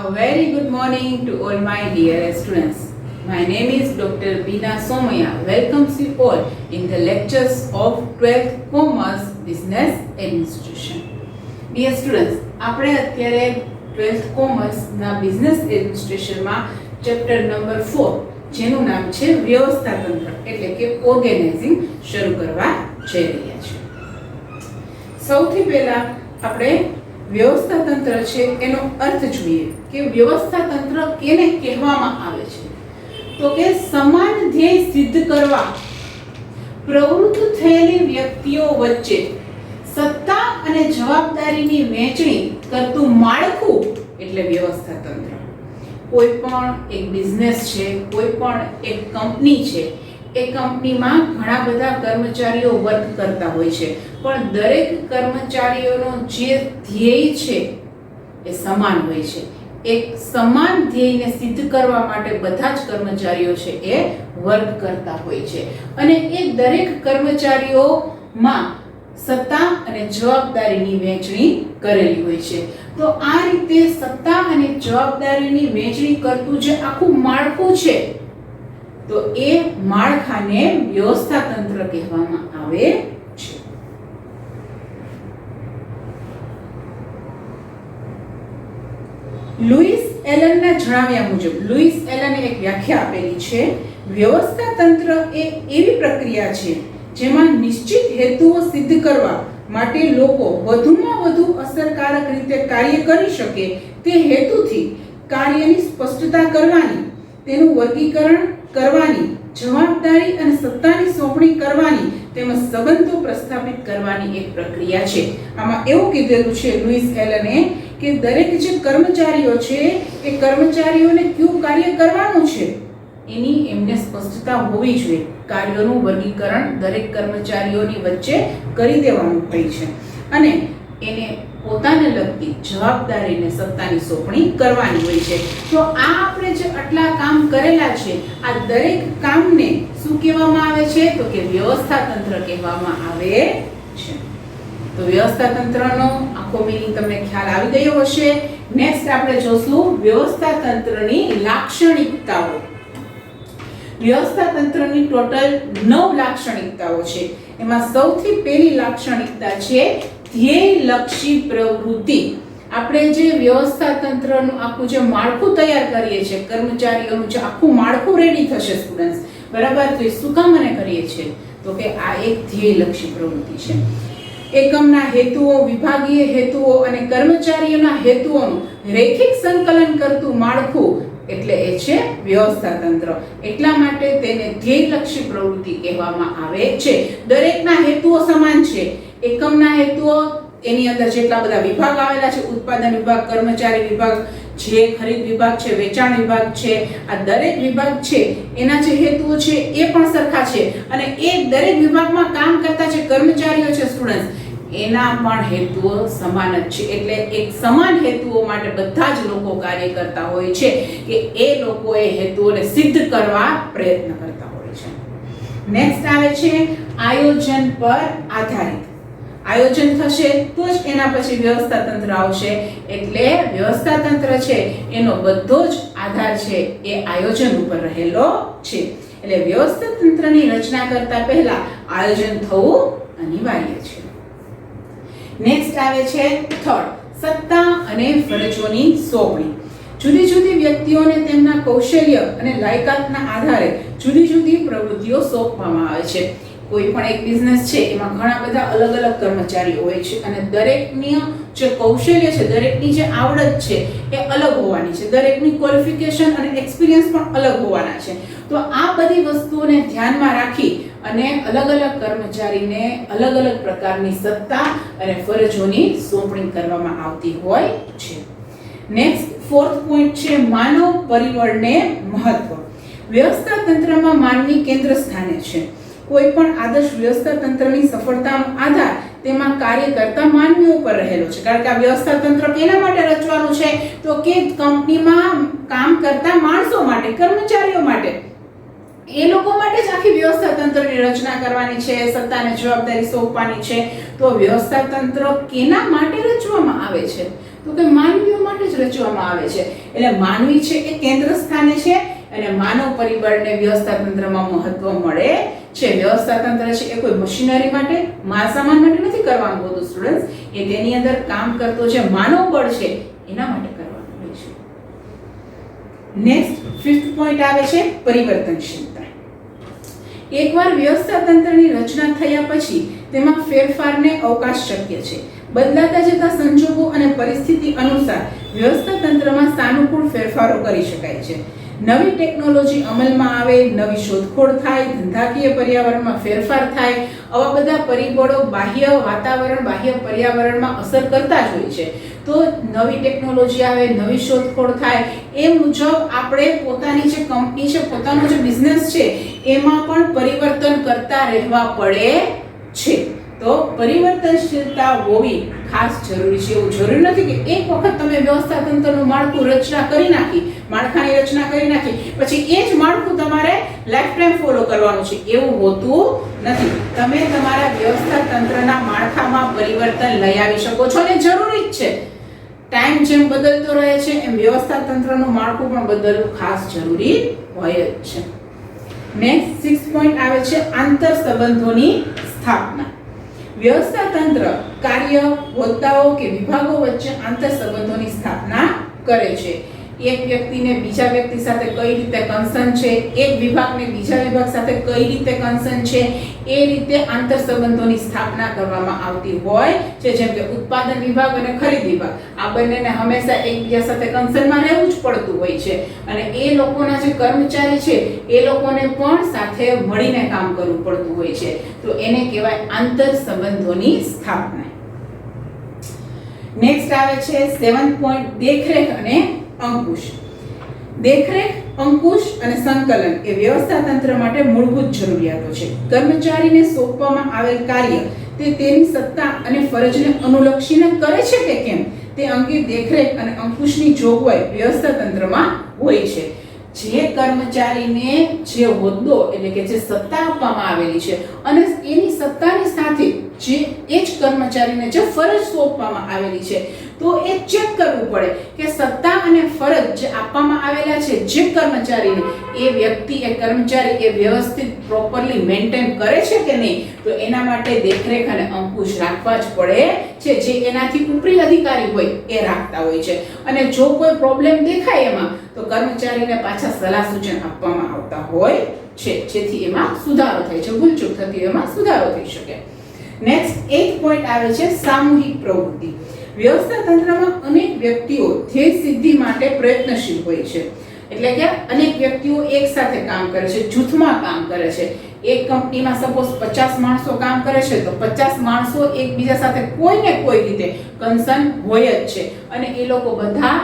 A very good morning to all my dear students. My name is Dr. Bina Somaya. Welcomes you all in the lectures of 12th Commerce Business Administration. Dear students, આપણે અત્યારે 12th Commerce ના Business Administration માં chapter number 4 જેનું નામ છે વ્યવસ્થા તંત્ર એટલે કે ઓર્ગેનાઇઝિંગ શરૂ કરવા જઈ રહ્યા છીએ. સૌથી પહેલા આપણે વ્યવસ્થા તંત્ર છે એનો અર્થ જોઈએ કે વ્યવસ્થા તંત્ર કેને કહેવામાં આવે છે. તો કે સમાન ધ્યેય સિદ્ધ કરવા પ્રવૃત્ત થયેલી વ્યક્તિઓ વચ્ચે સત્તા અને જવાબદારીની વહેંચણી કરતું માળખું એટલે વ્યવસ્થા તંત્ર. કોઈ પણ એક બિઝનેસ છે, કોઈ પણ એક કંપની છે, એ કંપનીમાં ઘણા બધા કર્મચારીઓ વર્ક કરતા હોય છે, પણ દરેક કર્મચારીઓનો જે ધ્યેય છે એ સમાન હોય છે. એક સમાન ધ્યેયને સિદ્ધ કરવા માટે બધા જ કર્મચારીઓ છે એ વર્ક કરતા હોય છે અને એ દરેક કર્મચારીઓમાં સત્તા અને જવાબદારીની વહેંચણી કરેલી હોય છે. તો આ રીતે સત્તા અને જવાબદારીની વહેંચણી કરતું જે આખું માળખું છે તો એ માળખાને વ્યવસ્થા તંત્ર કહેવામાં આવે છે. લુઈસ એલનના જણાવ્યા મુજબ લુઈસ એલને એક વ્યાખ્યા આપેલી છે. વ્યવસ્થા તંત્ર એ એવી પ્રક્રિયા છે જેમાં નિશ્ચિત હેતુઓ સિદ્ધ કરવા માટે લોકો વધુમાં વધુ અસરકારક રીતે કાર્ય કરી શકે તે હેતુથી કાર્યની સ્પષ્ટતા કરવાની, તેનું વર્ગીકરણ કરવાની, જવાબદારી અને સત્તાની સોંપણી કરવાની તેમજ સંબંધો પ્રસ્થાપિત કરવાની એક પ્રક્રિયા છે. આમાં એવું કીધેલું છે લુઈસ એલને કે દરેક જે કર્મચારીઓ છે એ કર્મચારીઓને કયું કાર્ય કરવાનું છે એની એમને સ્પષ્ટતા હોવી જોઈએ. કાર્યોનું વર્ગીકરણ દરેક કર્મચારીઓની વચ્ચે કરી દેવાનું હોય છે અને એને પોતાને લગતી જવાબદારીને સત્તાની સોંપણી કરવાની હોય છે. તો આ આપણે જે આટલા કામ કરેલા છે આ દરેક કામને શું કહેવામાં આવે છે તો કે વ્યવસ્થા તંત્ર કહેવામાં આવે છે. તો વ્યવસ્થા તંત્રનો આખો મીનિંગ તમને ખ્યાલ આવી ગયો હશે. નેક્સ્ટ આપણે જોશું વ્યવસ્થા તંત્રની લાક્ષણિકતાઓ. વ્યવસ્થા તંત્રની ટોટલ 9 લાક્ષણિકતાઓ છે. એમાં સૌથી પહેલી લાક્ષણિકતા છે ધ્યેયલક્ષી પ્રવૃત્તિ. આપણે જે વ્યવસ્થા તંત્રનું આખું જે માળખું તૈયાર કરીએ છીએ, કર્મચારીઓનું જે આખું માળખું રેડી થશે સ્ટુડન્ટ્સ, બરાબર, તો એ શું કામ મને કરીએ છીએ તો કે આ એક ધ્યેયલક્ષી પ્રવૃત્તિ છે. એકમના હેતુઓ, વિભાગીય હેતુઓ અને કર્મચારીઓના હેતુઓનું રૈખિક સંકલન કરતું માળખું એટલે એ છે વ્યવસ્થા તંત્ર. એટલા માટે તેને ધ્યેયલક્ષી પ્રવૃત્તિ કહેવામાં આવે છે. દરેકના હેતુઓ સમાન છે. એકમના હેતુઓ, એની અંદર જેટલા બધા વિભાગ આવેલા છે, ઉત્પાદન વિભાગ, કર્મચારી વિભાગ, જે ખરીદ વિભાગ છે, વેચાણ વિભાગ છે, આ દરેક વિભાગ છે એના જે હેતુઓ છે એ પણ સરખા છે અને એ દરેક વિભાગમાં કામ કરતા જે કર્મચારીઓ છે સ્ટુડન્ટ્સ એના પણ હેતુઓ સમાન જ છે. એટલે એક સમાન હેતુઓ માટે બધા જ લોકો કાર્ય કરતા હોય છે કે એ લોકો એ હેતુઓને સિદ્ધ કરવા પ્રયત્ન કરતા હોય છે. નેક્સ્ટ આવે છે આયોજન પર આધારિત. આયોજન થશે તો જ એના પછી વ્યવસ્થા તંત્ર આવશે. એટલે વ્યવસ્થા તંત્ર છે એનો બધો જ આધાર છે એ આયોજન ઉપર રહેલો છે. એટલે વ્યવસ્થા તંત્રની રચના કરતા પહેલા આયોજન થવું અનિવાર્ય છે. નેક્સ્ટ આવે છે થર્ડ, સત્તા અને ફરજોની સોંપણી. જુદી જુદી વ્યક્તિઓને તેમના કૌશલ્ય અને લાયકાતના આધારે જુદી જુદી પ્રવૃત્તિઓ સોંપવામાં આવે છે. કોઈ પણ એક બિઝનેસ છે એમાં ઘણા બધા અલગ અલગ કર્મચારીઓ હોય છે અને દરેકની જે કૌશલ્ય છે, દરેકની જે આવડત છે એ અલગ હોવાની છે. દરેકની ક્વોલિફિકેશન અને એક્સપિરિયન્સ પણ અલગ હોવાના છે. તો આ બધી વસ્તુઓને ધ્યાનમાં રાખી અને અલગ અલગ કર્મચારીને અલગ અલગ પ્રકારની સત્તા અને ફરજોની સોંપણી કરવામાં આવતી હોય છે. નેક્સ્ટ ફોર્થ પોઈન્ટ છે માનવ પરિબળને મહત્વ. વ્યવસ્થા તંત્રમાં માનવી કેન્દ્ર સ્થાને છે. કોઈ પણ આદર્શ વ્યવસ્થા તંત્રની સફળતાનો આધાર તેમાં કાર્ય કરતા માનવીઓ પર રહેલો છે. કારણ કે આ વ્યવસ્થા તંત્ર કેના માટે રચવાનું છે તો કે કંપનીમાં કામ કરતા માણસો માટે, કર્મચારીઓ માટે. એ લોકો માટે જ આખી વ્યવસ્થા તંત્રની રચના કરવાની છે, સત્તાને જવાબદારી સોંપવાની છે. તો વ્યવસ્થા તંત્ર કેના માટે રચવામાં આવે છે? તો કે માનવીઓ માટે જ રચવામાં આવે છે. એટલે માનવી છે એ કેન્દ્ર સ્થાને છે અને માનવ પરિબળને વ્યવસ્થા તંત્રમાં મહત્વ મળે છે. વ્યવસ્થા તંત્ર છે એ કોઈ મશીનરી માટે, માલ સામાન માટે નથી કરવાનું હોતું સ્ટુડન્ટ્સ. એ તેની અંદર કામ કરતો જે માનવ બળ છે એના માટે કરવાનું હોય છે. નેક્સ્ટ 5th પોઈન્ટ આવે છે પરિવર્તનશીલતા. એકવાર વ્યવસ્થા તંત્રની રચના થયા પછી તેમાં ફેરફારને અવકાશ શક્ય છે. બદલાતા જતા સંજોગો અને પરિસ્થિતિ અનુસાર વ્યવસ્થા તંત્રમાં સાનુકૂળ ફેરફારો કરી શકાય છે. નવી ટેકનોલોજી અમલમાં આવે, નવી શોધખોળ થાય, ધંધાકીય પર્યાવરણમાં ફેરફાર થાય, આવા બધા પરિબળો બાહ્ય વાતાવરણ, બાહ્ય પર્યાવરણમાં અસર કરતા જ હોય છે. તો નવી ટેકનોલોજી આવે, નવી શોધખોળ થાય, એ મુજબ આપણે પોતાની જે કંપની છે, પોતાનો જે બિઝનેસ છે એમાં પણ પરિવર્તન કરતા રહેવા પડે છે. તો પરિવર્તનશીલતા હોવી ખાસ જરૂરી છે. એવું જરૂરી નથી કે એક વખત તમે વ્યવસ્થા તંત્રનું માળખાની રચના કરી નાખી પછી એ જ માળખું તમારે લાઈફ ટાઈમ ફોલો કરવાનું છે, એવું હોતું નથી. તમે તમારા વ્યવસ્થા તંત્રના માળખામાં પરિવર્તન લઈ આવી શકો છો અને જરૂરી જ છે. ટાઈમ જેમ બદલતો રહે છે એમ વ્યવસ્થા તંત્રનું માળખું પણ બદલવું ખાસ જરૂરી હોય જ છે. નેક્સ્ટ 6th પોઈન્ટ આવે છે આંતર સંબંધોની સ્થાપના. વ્યવસ્થા તંત્ર કાર્ય, હોદ્દાઓ કે વિભાગો વચ્ચે આંતર સંબંધોની સ્થાપના કરે છે. એક વ્યક્તિને બીજા વ્યક્તિ સાથે કઈ રીતે કન્સર્ન છે, એક વિભાગને બીજા વિભાગ સાથે કઈ રીતે કન્સર્ન છે, એ રીતે આંતર સંબંધોની સ્થાપના કરવામાં આવતી હોય છે. જેમ કે ઉત્પાદન વિભાગ અને ખરીદ વિભાગ, આ બંનેને હંમેશા એકબીજા સાથે કન્સર્નમાં રહેવું જ પડતું હોય છે અને એ લોકોના જે કર્મચારી છે એ લોકોને પણ સાથે મળીને કામ કરવું પડતું હોય છે. તો એને કહેવાય આંતર સંબંધોની સ્થાપના. નેક્સ્ટ આવે છે 7th પોઈન્ટ દેખરેખ અને અંકુશ. દેખરેખ, અંકુશ અને સંકલન એ વ્યવસ્થા તંત્ર માટે મૂળભૂત જરૂરિયાતો છે. કર્મચારીને સોંપવામાં આવેલ કાર્ય તે તેની સત્તા અને ફરજને અનુલક્ષીને કરે છે કે કેમ તે અંગે દેખરેખ અને અંકુશની જોગવાઈ વ્યવસ્થા તંત્રમાં હોય છે. જે કર્મચારીને જે હોદ્દો એટલે કે જે સત્તા આપવામાં આવેલી છે અને એની સત્તાની સાથે જે એ જ કર્મચારીને જે ફરજ સોંપવામાં આવેલી છે, તો એ ચેક કરવું પડે કે સત્તા અને ફરજ જે આપવામાં આવેલા છે જે કર્મચારીને, એ વ્યક્તિ, એ કર્મચારી એ વ્યવસ્થિત પ્રોપરલી મેન્ટેન કરે છે કે નહીં. તો એના માટે દેખરેખ અને અંકુશ રાખવા જ પડે છે. જે એનાથી ઉપરી અધિકારી હોય એ રાખતા હોય છે. અને જો કોઈ પ્રોબ્લેમ દેખાય એમાં તો કર્મચારીને પાછા સલાહ સૂચન આપવામાં આવતા હોય છે, જેથી એમાં સુધારો થાય છે, ભૂલચૂક થતી એમાં સુધારો થઈ શકે. નેક્સ્ટ 8th પોઈન્ટ આવે છે સામૂહિક પ્રવૃત્તિ. વ્યવસ્થા તંત્રમાં અનેક વ્યક્તિઓ ધ્યેય સિદ્ધિ માટે પ્રયત્નશીલ હોય છે. એટલે કે અનેક વ્યક્તિઓ એક સાથે કામ કરે છે, જૂથમાં કામ કરે છે. એક કંપનીમાં સપોઝ 50 માણસો કામ કરે છે તો 50 માણસો એકબીજા સાથે કોઈ ને કોઈ રીતે કન્સર્ન હોય જ છે અને એ લોકો બધા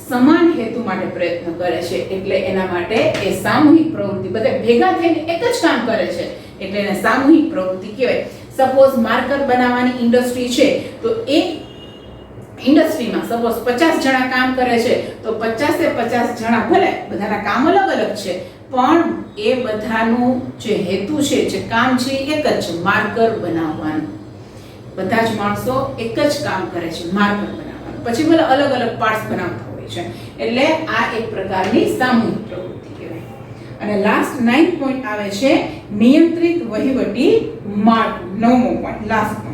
સમાન હેતુ માટે પ્રયત્ન કરે છે. એટલે એના માટે એ સામૂહિક પ્રવૃત્તિ, બધા ભેગા થઈને એક જ કામ કરે છે એટલે એને સામૂહિક પ્રવૃત્તિ કહેવાય. સપોઝ માર્કર બનાવવાની ઇન્ડસ્ટ્રી છે તો એ ઇન્ડસ્ટ્રીમાં સપોઝ 50 જણા કામ કરે છે તો 50 જણા, ભલે બધાના કામ અલગ અલગ છે પણ એ બધાનું જે હેતુ છે, જે કામ છે એક જ છે, માર્કર બનાવવાનું. બધા જ માણસો એક જ કામ કરે છે, માર્કર બનાવવાનું. પછી ભલે અલગ અલગ પાર્ટ્સ બનાવતા હોય છે. એટલે આ એક પ્રકારની સામૂહિક પ્રવૃત્તિ કહેવાય. અને લાસ્ટ 9th પોઈન્ટ આવે છે નિયંત્રિત વહીવટી માળખું. 9મો પોઈન્ટ, લાસ્ટ પોઈન્ટ.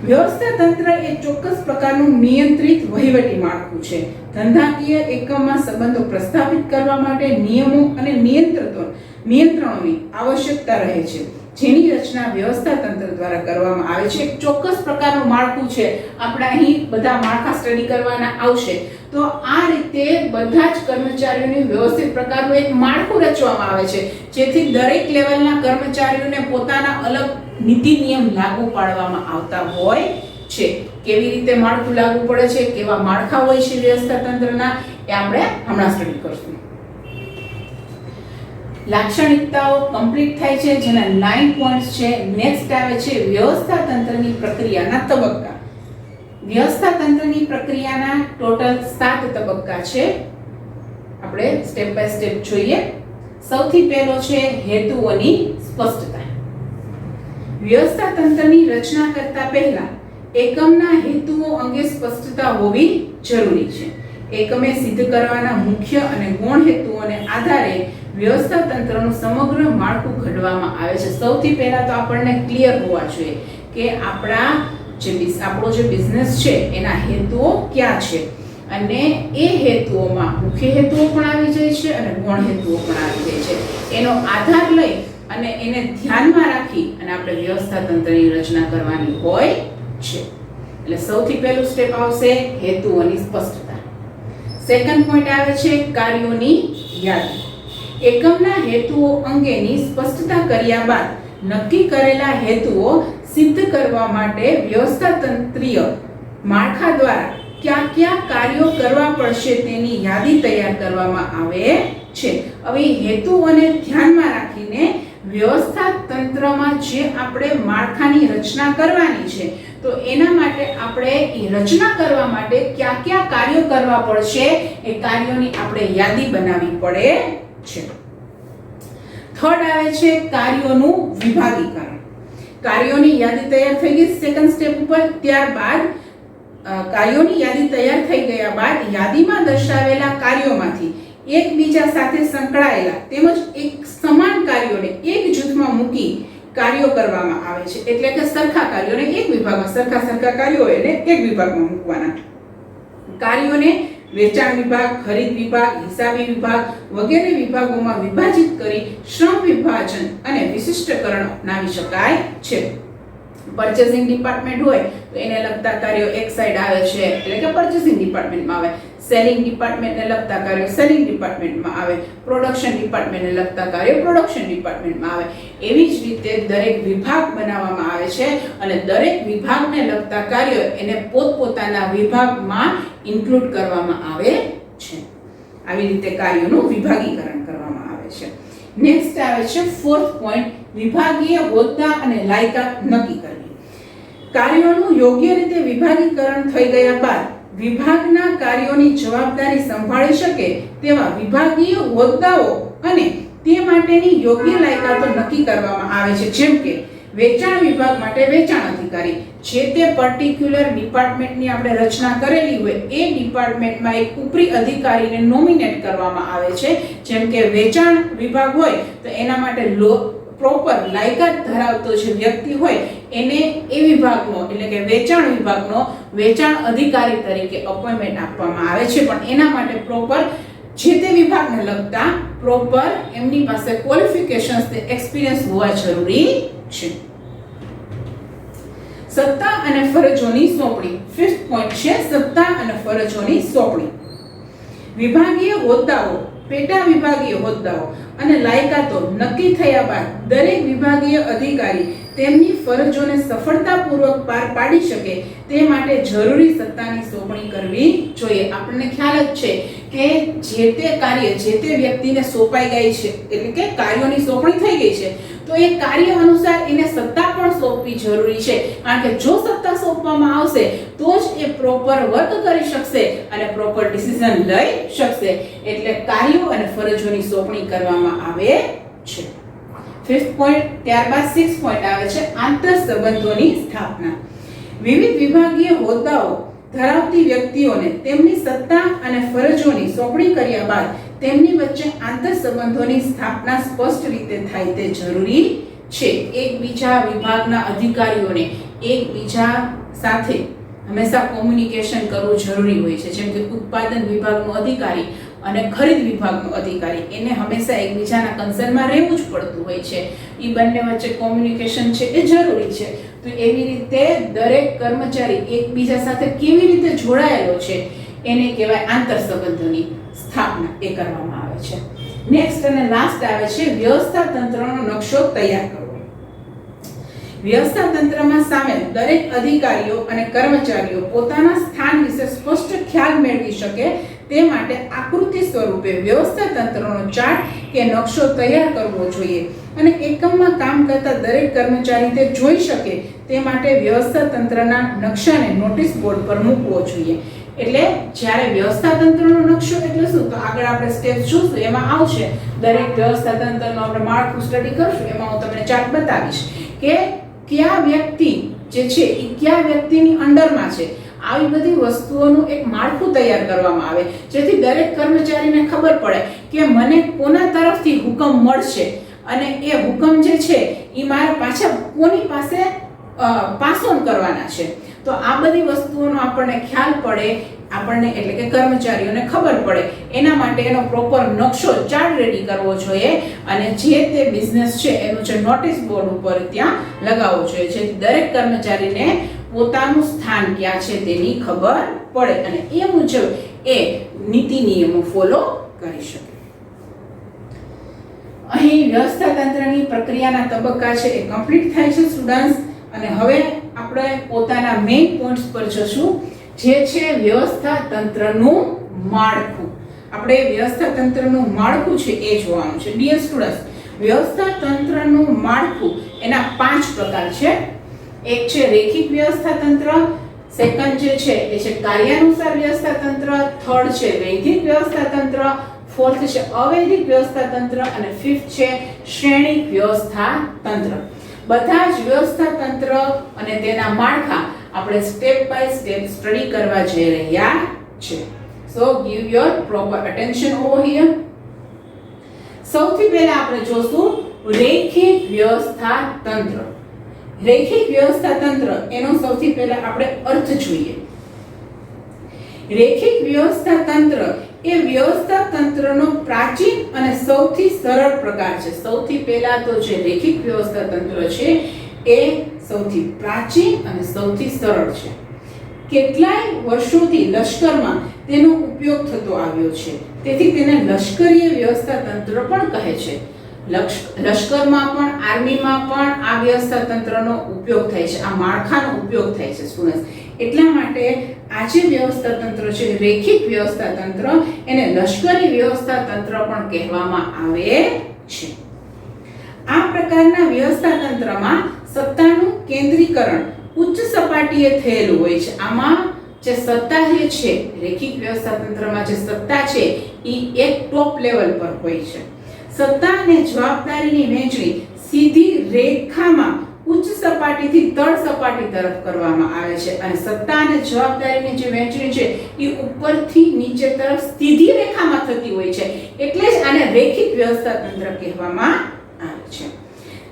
વ્યવસ્થા તંત્ર એ ચોક્કસ પ્રકારનું નિયંત્રિત વહીવટી માળખું છે. ધંધાકીય એકમમાં સંબંધો પ્રસ્થાપિત કરવા માટે નિયમો અને નિયંત્રણોની આવશ્યકતા રહે છે, જેની રચના વ્યવસ્થા તંત્ર દ્વારા કરવામાં આવે છે. એક ચોક્કસ પ્રકારનું માળખું છે. આપણે અહીં બધા માળખા સ્ટડી કરવાના આવશે તો આ રીતે બધા જ કર્મચારીઓની વ્યવસ્થિત પ્રકારનું એક માળખું રચવામાં આવે છે, જેથી દરેક લેવલના કર્મચારીઓને પોતાના અલગ નીતિ નિયમ લાગુ પાડવામાં આવતા હોય છે. કેવી રીતે માળખું લાગુ પડે છે, કેવા માળખા હોય છે વ્યવસ્થા તંત્રના, એ આપણે હમણાં સ્ટડી કરશું. લાક્ષણિકતાઓ કમ્પ્લીટ થાય છે, જેના 9 પોઈન્ટ્સ છે. નેક્સ્ટ આવે છે વ્યવસ્થા તંત્રની પ્રક્રિયાના તબક્કા. વ્યવસ્થા તંત્રની પ્રક્રિયાના ટોટલ 7 તબક્કા છે. આપણે સ્ટેપ બાય સ્ટેપ જોઈએ. સૌથી પહેલો છે હેતુઓની સ્પષ્ટતા. વ્યવસ્થા તંત્રની રચના કરતા પહેલા એકમના હેતુઓ અંગે સ્પષ્ટતા હોવી જરૂરી છે. એકમે સિદ્ધ કરવાના મુખ્ય અને ગૌણ હેતુઓને આધારે વ્યવસ્થા તંત્રનું સમગ્ર માળખું ઘડવામાં આવે છે. સૌથી પહેલા તો આપણને ક્લિયર હોવા જોઈએ કે આપણો જે બિઝનેસ છે એના હેતુઓ ક્યાં છે, અને એ હેતુઓમાં મુખ્ય હેતુઓ પણ આવી જાય છે અને ગૌણ હેતુઓ પણ આવી જાય છે. એનો આધાર લઈ અને એને ધ્યાનમાં રાખી અને આપણે વ્યવસ્થા તંત્રની રચના કરવાની હોય છે. એટલે સૌથી પહેલું સ્ટેપ આવશે હેતુઓની સ્પષ્ટતા. સેકન્ડ પોઈન્ટ આવે છે કાર્યોની યાદી. એકમના હેતુઓ અંગેની સ્પષ્ટતા કર્યા બાદ નક્કી કરેલા હેતુઓ સિદ્ધ કરવા માટે વ્યવસ્થા તંત્રીય માળખા દ્વારા કયા કયા કાર્યો કરવા પડશે તેની યાદી તૈયાર કરવામાં આવે છે. હવે હેતુઓને ધ્યાનમાં રાખીને વ્યવસ્થા તંત્રમાં જે આપણે માળખાની રચના કરવાની છે તો એના માટે આપણે એ રચના કરવા માટે કયા કયા કાર્યો કરવા પડશે એ કાર્યોની આપણે યાદી બનાવવી પડે છે. થર્ડ આવે છે કાર્યોનું વિભાગીકરણ. કાર્યોની યાદી તૈયાર થઈ ગઈ સેકન્ડ સ્ટેપ ઉપર. ત્યારબાદ કાર્યોની યાદી તૈયાર થઈ ગયા બાદ યાદીમાં દર્શાવેલા કાર્યોમાંથી એકબીજા સાથે સંકળાયેલા તેમજ એક સમાન કાર્યોને એક જૂથમાં મૂકી કાર્યો કરવામાં આવે છે. એટલે કે સરખા કાર્યોને એક વિભાગમાં, સરખા કાર્યો એને એક વિભાગમાં મૂકવાના. કાર્યોને વેચાણ વિભાગ, ખરીદ વિભાગ, હિસાબી વિભાગ વગેરે વિભાગોમાં વિભાજિત કરી શ્રમ વિભાજન અને વિશિષ્ટકરણ અપનાવી શકાય છે. પર્ચેસિંગ ડિપાર્ટમેન્ટ હોય તો એને લગતા કાર્યો એક સાઈડ આવે છે એટલે કે પર્ચેસિંગ ડિપાર્ટમેન્ટમાં આવે. સેલિંગ ડિપાર્ટમેન્ટને લગતા કાર્યો સેલિંગ ડિપાર્ટમેન્ટમાં આવે. પ્રોડક્શન ડિપાર્ટમેન્ટને લગતા કાર્યો પ્રોડક્શન ડિપાર્ટમેન્ટમાં આવે. એવી જ રીતે દરેક વિભાગ બનાવવામાં આવે છે અને દરેક વિભાગને લગતા કાર્યો એને પોતપોતાના વિભાગમાં ઇન્ક્લુડ કરવામાં આવે છે. આવી રીતે કાર્યોનું વિભાગીકરણ કરવામાં આવે છે. નેક્સ્ટ આવે છે ફોર્થ પોઈન્ટ વિભાગીય હોદ્દા અને લાયકાત નક્કી કરવી. કાર્યોનું યોગ્ય રીતે વિભાગીકરણ થઈ ગયા બાદ વિભાગના કાર્યોની જવાબદારી સંભાળી શકે તેવા વિભાગીય હોદ્દાઓ અને તે માટેની યોગ્ય લાયકાતો નક્કી કરવામાં આવે છે. જેમ કે વેચાણ વિભાગ માટે વેચાણ અધિકારી, જે તે પર્ટિક્યુલર ડિપાર્ટમેન્ટની આપણે રચના કરેલી હોય એ ડિપાર્ટમેન્ટમાં એક ઉપરી અધિકારીને નોમિનેટ કરવામાં આવે છે. જેમ કે વેચાણ વિભાગ હોય તો એના માટે પ્રોપર લાયકાત ધરાવતો જે વ્યક્તિ હોય એને એ વિભાગનો એટલે કે વેચાણ વિભાગનો વેચાણ અધિકારી તરીકે અપોઇન્ટમેન્ટ આપવામાં આવે છે. પણ એના માટે પ્રોપર જે તે વિભાગને લગતા પ્રોપર એમની પાસે ક્વોલિફિકેશન્સ ને એક્સપિરિયન્સ હોવા જરૂરી છે. સત્તા અને ફરજોની સોંપણી. ફિફ્થ પોઈન્ટ છે સત્તા અને ફરજોની સોંપણી. વિભાગીય હોદ્દાઓ, પેટા વિભાગીય હોદ્દાઓ અને લાયકાતો નક્કી થયા બાદ દરેક વિભાગીય અધિકારી તેમની ફરજોને સફળતાપૂર્વક પાર પાડી શકે તે માટે જરૂરી સત્તાની સોંપણી કરવી જોઈએ. આપણને ખ્યાલ જ છે કે જે તે કાર્ય જે તે વ્યક્તિને સોંપાઈ ગઈ છે એટલે કે કાર્યોની સોંપણી થઈ ગઈ છે તો એ કાર્ય અનુસાર એને સત્તા પણ સોંપવી જરૂરી છે. કારણ કે જો સત્તા સોંપવામાં આવશે તો જ એ પ્રોપર વર્ક કરી શકશે અને પ્રોપર ડિસિઝન લઈ શકશે. એટલે કાર્યો અને ફરજોની સોંપણી કરવામાં આવે છે. Fifth point. ત્યારબાદ સિક્સ પોઈન્ટ આવે છે આંતર સંબંધોની સ્થાપના. વિવિધ વિભાગીય હોદ્દાઓ ધરાવતી વ્યક્તિઓને તેમની સત્તા અને ફરજોની સોંપણી કર્યા બાદ તેમની વચ્ચે આંતર સંબંધોની સ્થાપના સ્પષ્ટ રીતે થાય તે જરૂરી છે. એકબીજા વિભાગના અધિકારીઓને એકબીજા સાથે હંમેશા કોમ્યુનિકેશન કરવું જરૂરી હોય છે. જેમ કે ઉત્પાદન વિભાગનો અધિકારી અને ખરીદ વિભાગનો અધિકારી એને હંમેશા એકબીજાના કન્સર્નમાં રહેવું જ પડતું હોય છે. એ બંને વચ્ચે કોમ્યુનિકેશન છે એ જરૂરી છે. તો એવી રીતે દરેક કર્મચારી એકબીજા સાથે કેવી રીતે જોડાયેલો છે એને કહેવાય આંતર સંબંધોની સ્થાપના. એ કરવામાં આવે છે. નેક્સ્ટ અને લાસ્ટ આવે છે વ્યવસ્થા તંત્રનો નકશો તૈયાર કરવો. વ્યવસ્થા તંત્રમાં સામેલ દરેક અધિકારીઓ અને કર્મચારીઓ પોતાના સ્થાન વિશે સ્પષ્ટ ખ્યાલ મેળવી શકે તે માટે આકૃતિ સ્વરૂપે વ્યવસ્થા તંત્રનો ચાર્ટ કે નકશો તૈયાર કરવો જોઈએ અને એકમમાં કામ કરતા દરેક કર્મચારી તે જોઈ શકે તે માટે વ્યવસ્થા તંત્રના નકશાને નોટિસ બોર્ડ પર મૂકવો જોઈએ. એટલે જ્યારે વ્યવસ્થા તંત્રનો નકશો એટલે શું, તો આગળ આપણે સ્ટેપ જોશું એમાં આવશે. દરેક વ્યવસ્થા તંત્રનો આપણે માળખું સ્ટડી કરશું, એમાં હું તમને ચાર્ટ બતાવીશ કે કયા વ્યક્તિ જે છે એ કયા વ્યક્તિની અંડરમાં છે. આવી બધી વસ્તુઓનું એક માળખું તૈયાર કરવામાં આવે જેથી દરેક કર્મચારીને ખબર પડે કે મને કોના તરફથી હુકમ મળશે અને એ હુકમ જે છે એ મારે પાછા કોની પાસે પાસ ઓન કરવાના છે. તો આ બધી વસ્તુઓનો આપણને ખ્યાલ પડે, આપણને એટલે કે કર્મચારીઓને ખબર પડે એના માટે એનો પ્રોપર નકશો ચાર્ટ રેડી કરવો જોઈએ અને જે તે બિઝનેસ છે એનું જે નોટિસ બોર્ડ ઉપર ત્યાં લગાવવો જોઈએ જેથી દરેક કર્મચારીને પોતાનું સ્થાન ક્યાં છે તેની ખબર પડે અને એ મુજબ એ નીતિ નિયમો ફોલો કરી શકે. અહીં વ્યવસ્થા તંત્રની પ્રક્રિયાના તબક્કા છે એ કમ્પ્લીટ થાય છે સ્ટુડન્ટ્સ. અને હવે આપણે પોતાના મેઇન પોઈન્ટ્સ પર જશું જે છે વ્યવસ્થા તંત્રનું માળખું. આપણે વ્યવસ્થા તંત્રનું માળખું છે એ જોવાનું છે. ડિયર સ્ટુડન્ટ્સ, વ્યવસ્થા તંત્રનું માળખું એના 5 પ્રકાર છે. એક છે રેખિક વ્યવસ્થા તંત્ર, સેકન્ડ જે છે એ છે કાર્યાનુસાર વ્યવસ્થા તંત્ર, થર્ડ છે વૈધિક વ્યવસ્થા તંત્ર, ફોર્થ છે અવૈધિક વ્યવસ્થા તંત્ર અને ફિફ્થ છે શ્રેણિક વ્યવસ્થા તંત્ર. બધા જ વ્યવસ્થા તંત્ર અને તેના માળખા આપણે સ્ટેપ બાય સ્ટેપ સ્ટડી કરવા જઈ રહ્યા છે. So give your proper attention over here. સૌથી પહેલા આપણે જોશું રેખિક વ્યવસ્થા તંત્ર. રેખિક વ્યવસ્થા તંત્ર એનો સૌથી પહેલા આપણે અર્થ જોઈએ. રેખિક વ્યવસ્થા તંત્ર એ વ્યવસ્થા તંત્રનો પ્રાચીન અને સૌથી સરળ પ્રકાર છે. સૌથી પહેલા તો જે રેખિક વ્યવસ્થા તંત્ર છે એ સૌથી પ્રાચીન અને સૌથી સરળ છે. કેટલાય વર્ષોથી લશ્કરમાં તેનો ઉપયોગ થતો આવ્યો છે, તેથી તેને લશ્કરીય વ્યવસ્થા તંત્ર પણ કહે છે. લશ્કરમાં પણ, આર્મીમાં પણ આ વ્યવસ્થા તંત્રનો ઉપયોગ થાય છે, આ માળખાનો ઉપયોગ થાય છે સ્ટુડન્ટ્સ. એટલા માટે આ જે વ્યવસ્થા તંત્ર છે રેખિક વ્યવસ્થા તંત્ર એને લશ્કરી વ્યવસ્થા તંત્ર પણ કહેવામાં આવે છે. આ પ્રકારના વ્યવસ્થા તંત્રમાં સત્તાનું કેન્દ્રીકરણ ઉચ્ચ સપાટીએ થયેલું હોય છે. આમાં જે સત્તા જે છે રેખિક વ્યવસ્થા તંત્રમાં જે સત્તા છે એ એક ટોપ લેવલ પર હોય છે. સત્તા અને જવાબદારીની વહેંચણી સીધી રેખામાં ઉચ્ચ સપાટીથી તળ સપાટી તરફ કરવામાં આવે છે અને સત્તા અને જવાબદારીની જે વહેંચણી છે એ ઉપરથી નીચે તરફ સીધી રેખામાં થતી હોય છે. એટલે જ આને રેખિક વ્યવસ્થા તંત્ર કહેવામાં આવે છે.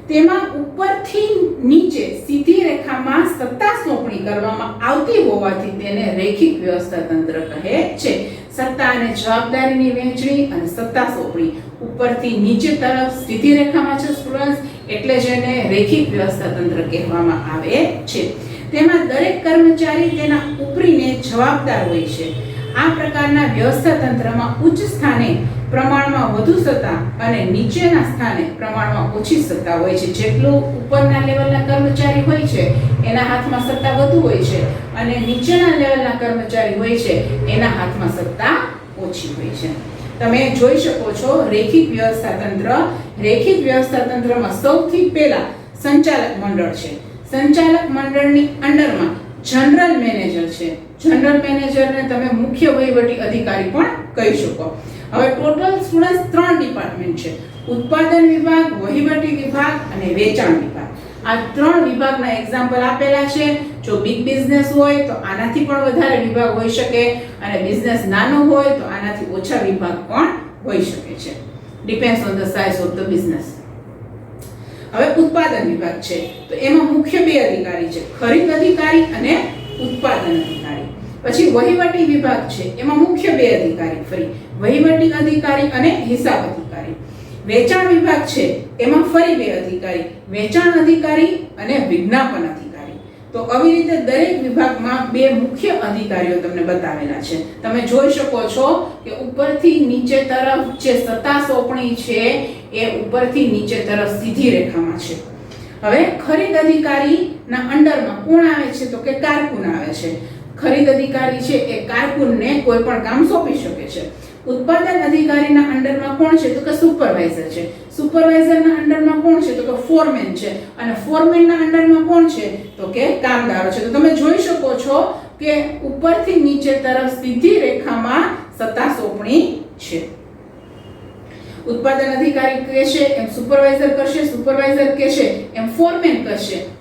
તેમાં ઉપરથી નીચે સીધી રેખામાં સત્તા સોંપણી કરવામાં આવતી હોવાથી તેને રેખિક વ્યવસ્થા તંત્ર કહે છે. સત્તા અને જવાબદારીની વહેંચણી અને સત્તા સોંપણી ઉપરથી નીચે તરફ સીધી રેખામાં છે સ્ટુડન્ટ્સ, એટલે જ એને રેખિક વ્યવસ્થા તંત્ર કહેવામાં આવે છે. તેમાં દરેક કર્મચારી તેના ઉપરીને જવાબદાર હોય છે. આ પ્રકારના વ્યવસ્થા તંત્રમાં ઉચ્ચ સ્થાને પ્રમાણમાં વધુ સત્તા અને નીચેના સ્થાને પ્રમાણમાં ઓછી સત્તા હોય છે. જેટલું ઉપરના લેવલના કર્મચારી હોય છે એના હાથમાં સત્તા વધુ હોય છે અને નીચેના લેવલના કર્મચારી હોય છે એના હાથમાં સત્તા ઓછી હોય છે. તમે જોઈ શકો છો રેખિક વ્યવસ્થા તંત્ર. રેખિક વ્યવસ્થા તંત્રમાં સૌથી પહેલા સંચાલક મંડળ છે. સંચાલક મંડળની અંડરમાં જનરલ મેનેજર છે. જનરલ મેનેજરને તમે મુખ્ય વહીવટી અધિકારી પણ કહી શકો. હવે ટોટલ સ્ટુડન્ટ્સ 3 ડિપાર્ટમેન્ટ છે: ઉત્પાદન વિભાગ, વહીવટી વિભાગ અને વેચાણ વિભાગ. આ 3 વિભાગના એક્ઝામ્પલ આપેલા છે. જો બિગ બિઝનેસ હોય તો આનાથી પણ વધારે વિભાગ હોઈ શકે અને બિઝનેસ નાનો હોય તો આનાથી ઓછા વિભાગ પણ હોઈ શકે છે. Depends on the size of the business. હવે ઉત્પાદન વિભાગ છે તો એમાં મુખ્ય 2 અધિકારી છે: ખરીદ અધિકારી અને ઉત્પાદન અધિકારી. પછી વહીવટી વિભાગ છે એમાં મુખ્ય 2 અધિકારી, ફરી વહીવટી અધિકારી અને હિસાબ અધિકારી. વેચાણ વિભાગ છે એમાં ફરી 2 અધિકારી, વેચાણ અધિકારી અને વિજ્ઞાપન અધિકારી. તો આવી રીતે દરેક વિભાગમાં 2 મુખ્ય અધિકારીઓ તમને બતાવેલા છે. તમે જોઈ શકો છો કે ઉપરથી નીચે તરફ જે સત્તા સોંપણી છે એ ઉપરથી નીચે તરફ સીધી રેખામાં છે. હવે ખરીદ અધિકારીના અંડરમાં કોણ આવે છે તો કે કારકુન આવે છે. ખરીદ અધિકારી છે એ કારકુનને કોઈ પણ કામ સોંપી શકે છે. ઉત્પાદન અધિકારીના અંડરમાં કોણ છે તો કે સુપરવાઇઝર છે. સુપરવાઇઝરના અંડરમાં કોણ છે તો કે ફોરમેન છે. અને ફોરમેનના અંડરમાં કોણ છે તો કે કામદારો છે. તો તમે જોઈ શકો છો કે ઉપરથી નીચે તરફ સીધી રેખામાં સત્તા સોંપણી છે. ઉત્પાદન અધિકારી કહેશે એમ સુપરવાઇઝર કરશે, સુપરવાઇઝર કહેશે એમ ફોરમેન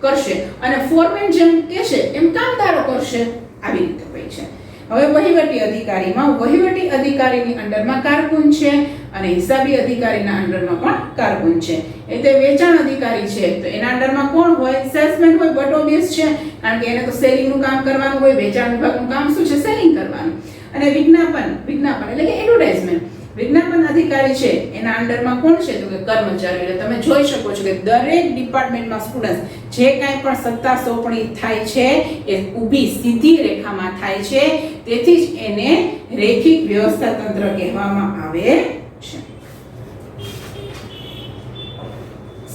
કરશે અને ફોરમેન જેમ કહેશે એમ કામદારો કરશે. આવી રીતે હોય છે. હવે વહીવટી અધિકારીમાં વહીવટી અધિકારીની અંડરમાં કારકુન છે અને હિસાબી અધિકારીના અંડરમાં પણ કારકુન છે. એટલે વેચાણ અધિકારી છે તો એના અંડરમાં કોણ હોય? સેલ્સમેન હોય. બટ ઓબ્વિયસ છે કારણ કે એને તો સેલિંગનું કામ કરવાનું હોય. વેચાણ વિભાગનું કામ શું છે? સેલિંગ કરવાનું. અને વિજ્ઞાપન એટલે કે એડવર્ટાઇઝમેન્ટ. વિજ્ઞાપન અધિકારી છે એના અંડરમાં કોણ છે તો કે કર્મચારી. એટલે તમે જોઈ શકો છો કે દરેક ડિપાર્ટમેન્ટમાં સ્ટુડન્ટ જે કાંઈ પણ સત્તા સોંપણી થાય છે એ ઊભી સીધી રેખામાં થાય છે. તેથી જ એને રેખિક વ્યવસ્થા તંત્ર કહેવામાં આવે છે.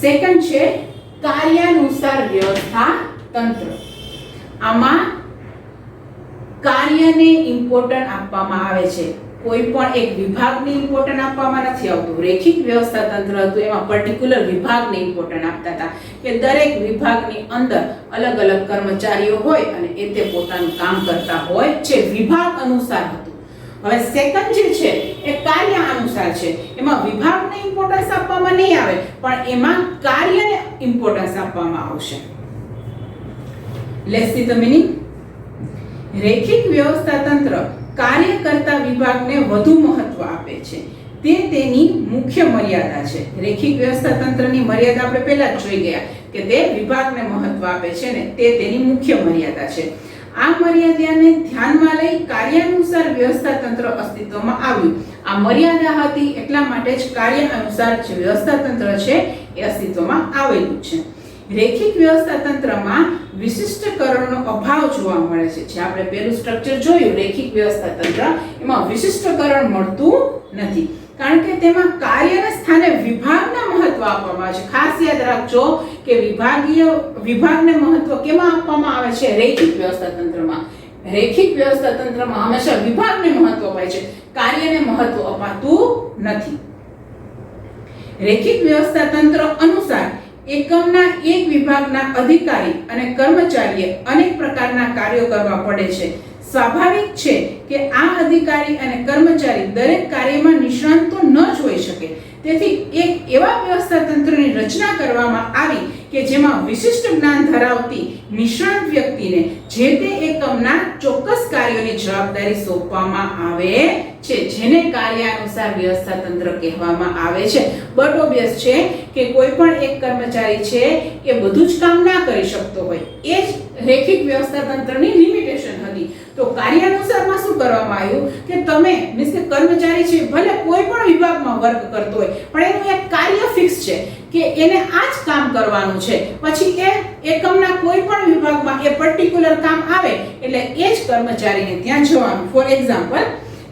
સેકન્ડ છે કાર્યાનુસાર વ્યવસ્થા તંત્ર. આમાં કાર્યને ઇમ્પોર્ટન્ટ આપવામાં આવે છે. કોઈ પણ એક વિભાગને ઇમ્પોર્ટન્ટ આપવામાં નથી આવતું. રેખિક વ્યવસ્થા તંત્ર હતું એમાં પર્ટિક્યુલર વિભાગને ઇમ્પોર્ટન્ટ આપતા હતા કે દરેક વિભાગની અંદર અલગ અલગ કર્મચારીઓ હોય અને એ તે પોતાનું કામ કરતા હોય છે. વિભાગ અનુસાર હતું. હવે સેકન્ડ જે છે એ કાર્ય અનુસાર છે. એમાં વિભાગને ઇમ્પોર્ટન્સ આપવામાં નહીં આવે પણ એમાં કાર્યને ઇમ્પોર્ટન્સ આપવામાં આવશે. Let's see the meaning. રેખિક વ્યવસ્થા તંત્ર કાર્ય કરતા વિભાગને વધુ મહત્વ આપે છે. તે તેની મુખ્ય મર્યાદા છે. રેખિક વ્યવસ્થા તંત્રની મર્યાદા આપણે પહેલા જ જોઈ ગયા કે તે વિભાગને મહત્વ આપે છે ને તે તેની મુખ્ય મર્યાદા છે. આ મર્યાદાને ધ્યાનમાં લઈ કાર્યાનુસાર વ્યવસ્થા તંત્ર અસ્તિત્વમાં આવ્યું. આ મર્યાદા હતી એટલા માટે જ કાર્ય અનુસાર જે વ્યવસ્થા તંત્ર છે એ અસ્તિત્વમાં આવેલું છે. રેખિક વ્યવસ્થા તંત્રમાં વિશિષ્ટકરણનો અભાવ જોવા મળે છે. જે આપણે પહેલું સ્ટ્રક્ચર જોયું રેખિક વ્યવસ્થા તંત્ર એમાં વિશિષ્ટકરણ મળતું નથી કારણ કે તેમાં કાર્યના સ્થાને વિભાગના મહત્વ આપવામાં આવે છે. ખાસ યાદ રાખજો કે વિભાગને મહત્વ કેમાં આપવામાં આવે છે? રેખિક વ્યવસ્થા તંત્રમાં. રેખિક વ્યવસ્થા તંત્રમાં હંમેશા વિભાગને મહત્વ અપાય છે, કાર્યને મહત્વ અપાતું નથી. રેખિક વ્યવસ્થા તંત્ર અનુસાર એકમના એક વિભાગના અધિકારી અને કર્મચારીએ અનેક પ્રકારના કાર્યો કરવા પડે છે. સ્વાભાવિક છે કે આ અધિકારી અને કર્મચારી દરેક કાર્યમાં નિષ્ણાત તો ન જ હોઈ શકે. તેથી એક એવા વ્યવસ્થા તંત્રની રચના કરવામાં આવી કે જેમાં વિશિષ્ટ જ્ઞાન ધરાવતી નિષ્ણાત વ્યક્તિને જે તે એકમના ચોક્કસ કાર્યોની જવાબદારી સોંપવામાં આવે છે, જેને કાર્યાનુસાર વ્યવસ્થા તંત્ર કહેવામાં આવે છે. બટ ઓબ્વિયસ છે કે કોઈ પણ એક કર્મચારી છે એ બધું જ કામ ના કરી શકતો હોય. એ જ રેખિક વ્યવસ્થા તંત્રની લિમિટેશન હતી. તો કાર્યાનુસારમાં શું કરવામાં આવ્યું કે તમે મીન્સ કે કર્મચારી છે ભલે કોઈ પણ વિભાગમાં વર્ક કરતો હોય પણ એનું એક કાર્ય ફિક્સ છે કે એને આ જ કામ કરવાનું છે. પછી એ એકમના કોઈ પણ વિભાગમાં એ પર્ટિક્યુલર કામ આવે એટલે એ જ કર્મચારીને ત્યાં જવાનું. ફોર એક્ઝામ્પલ,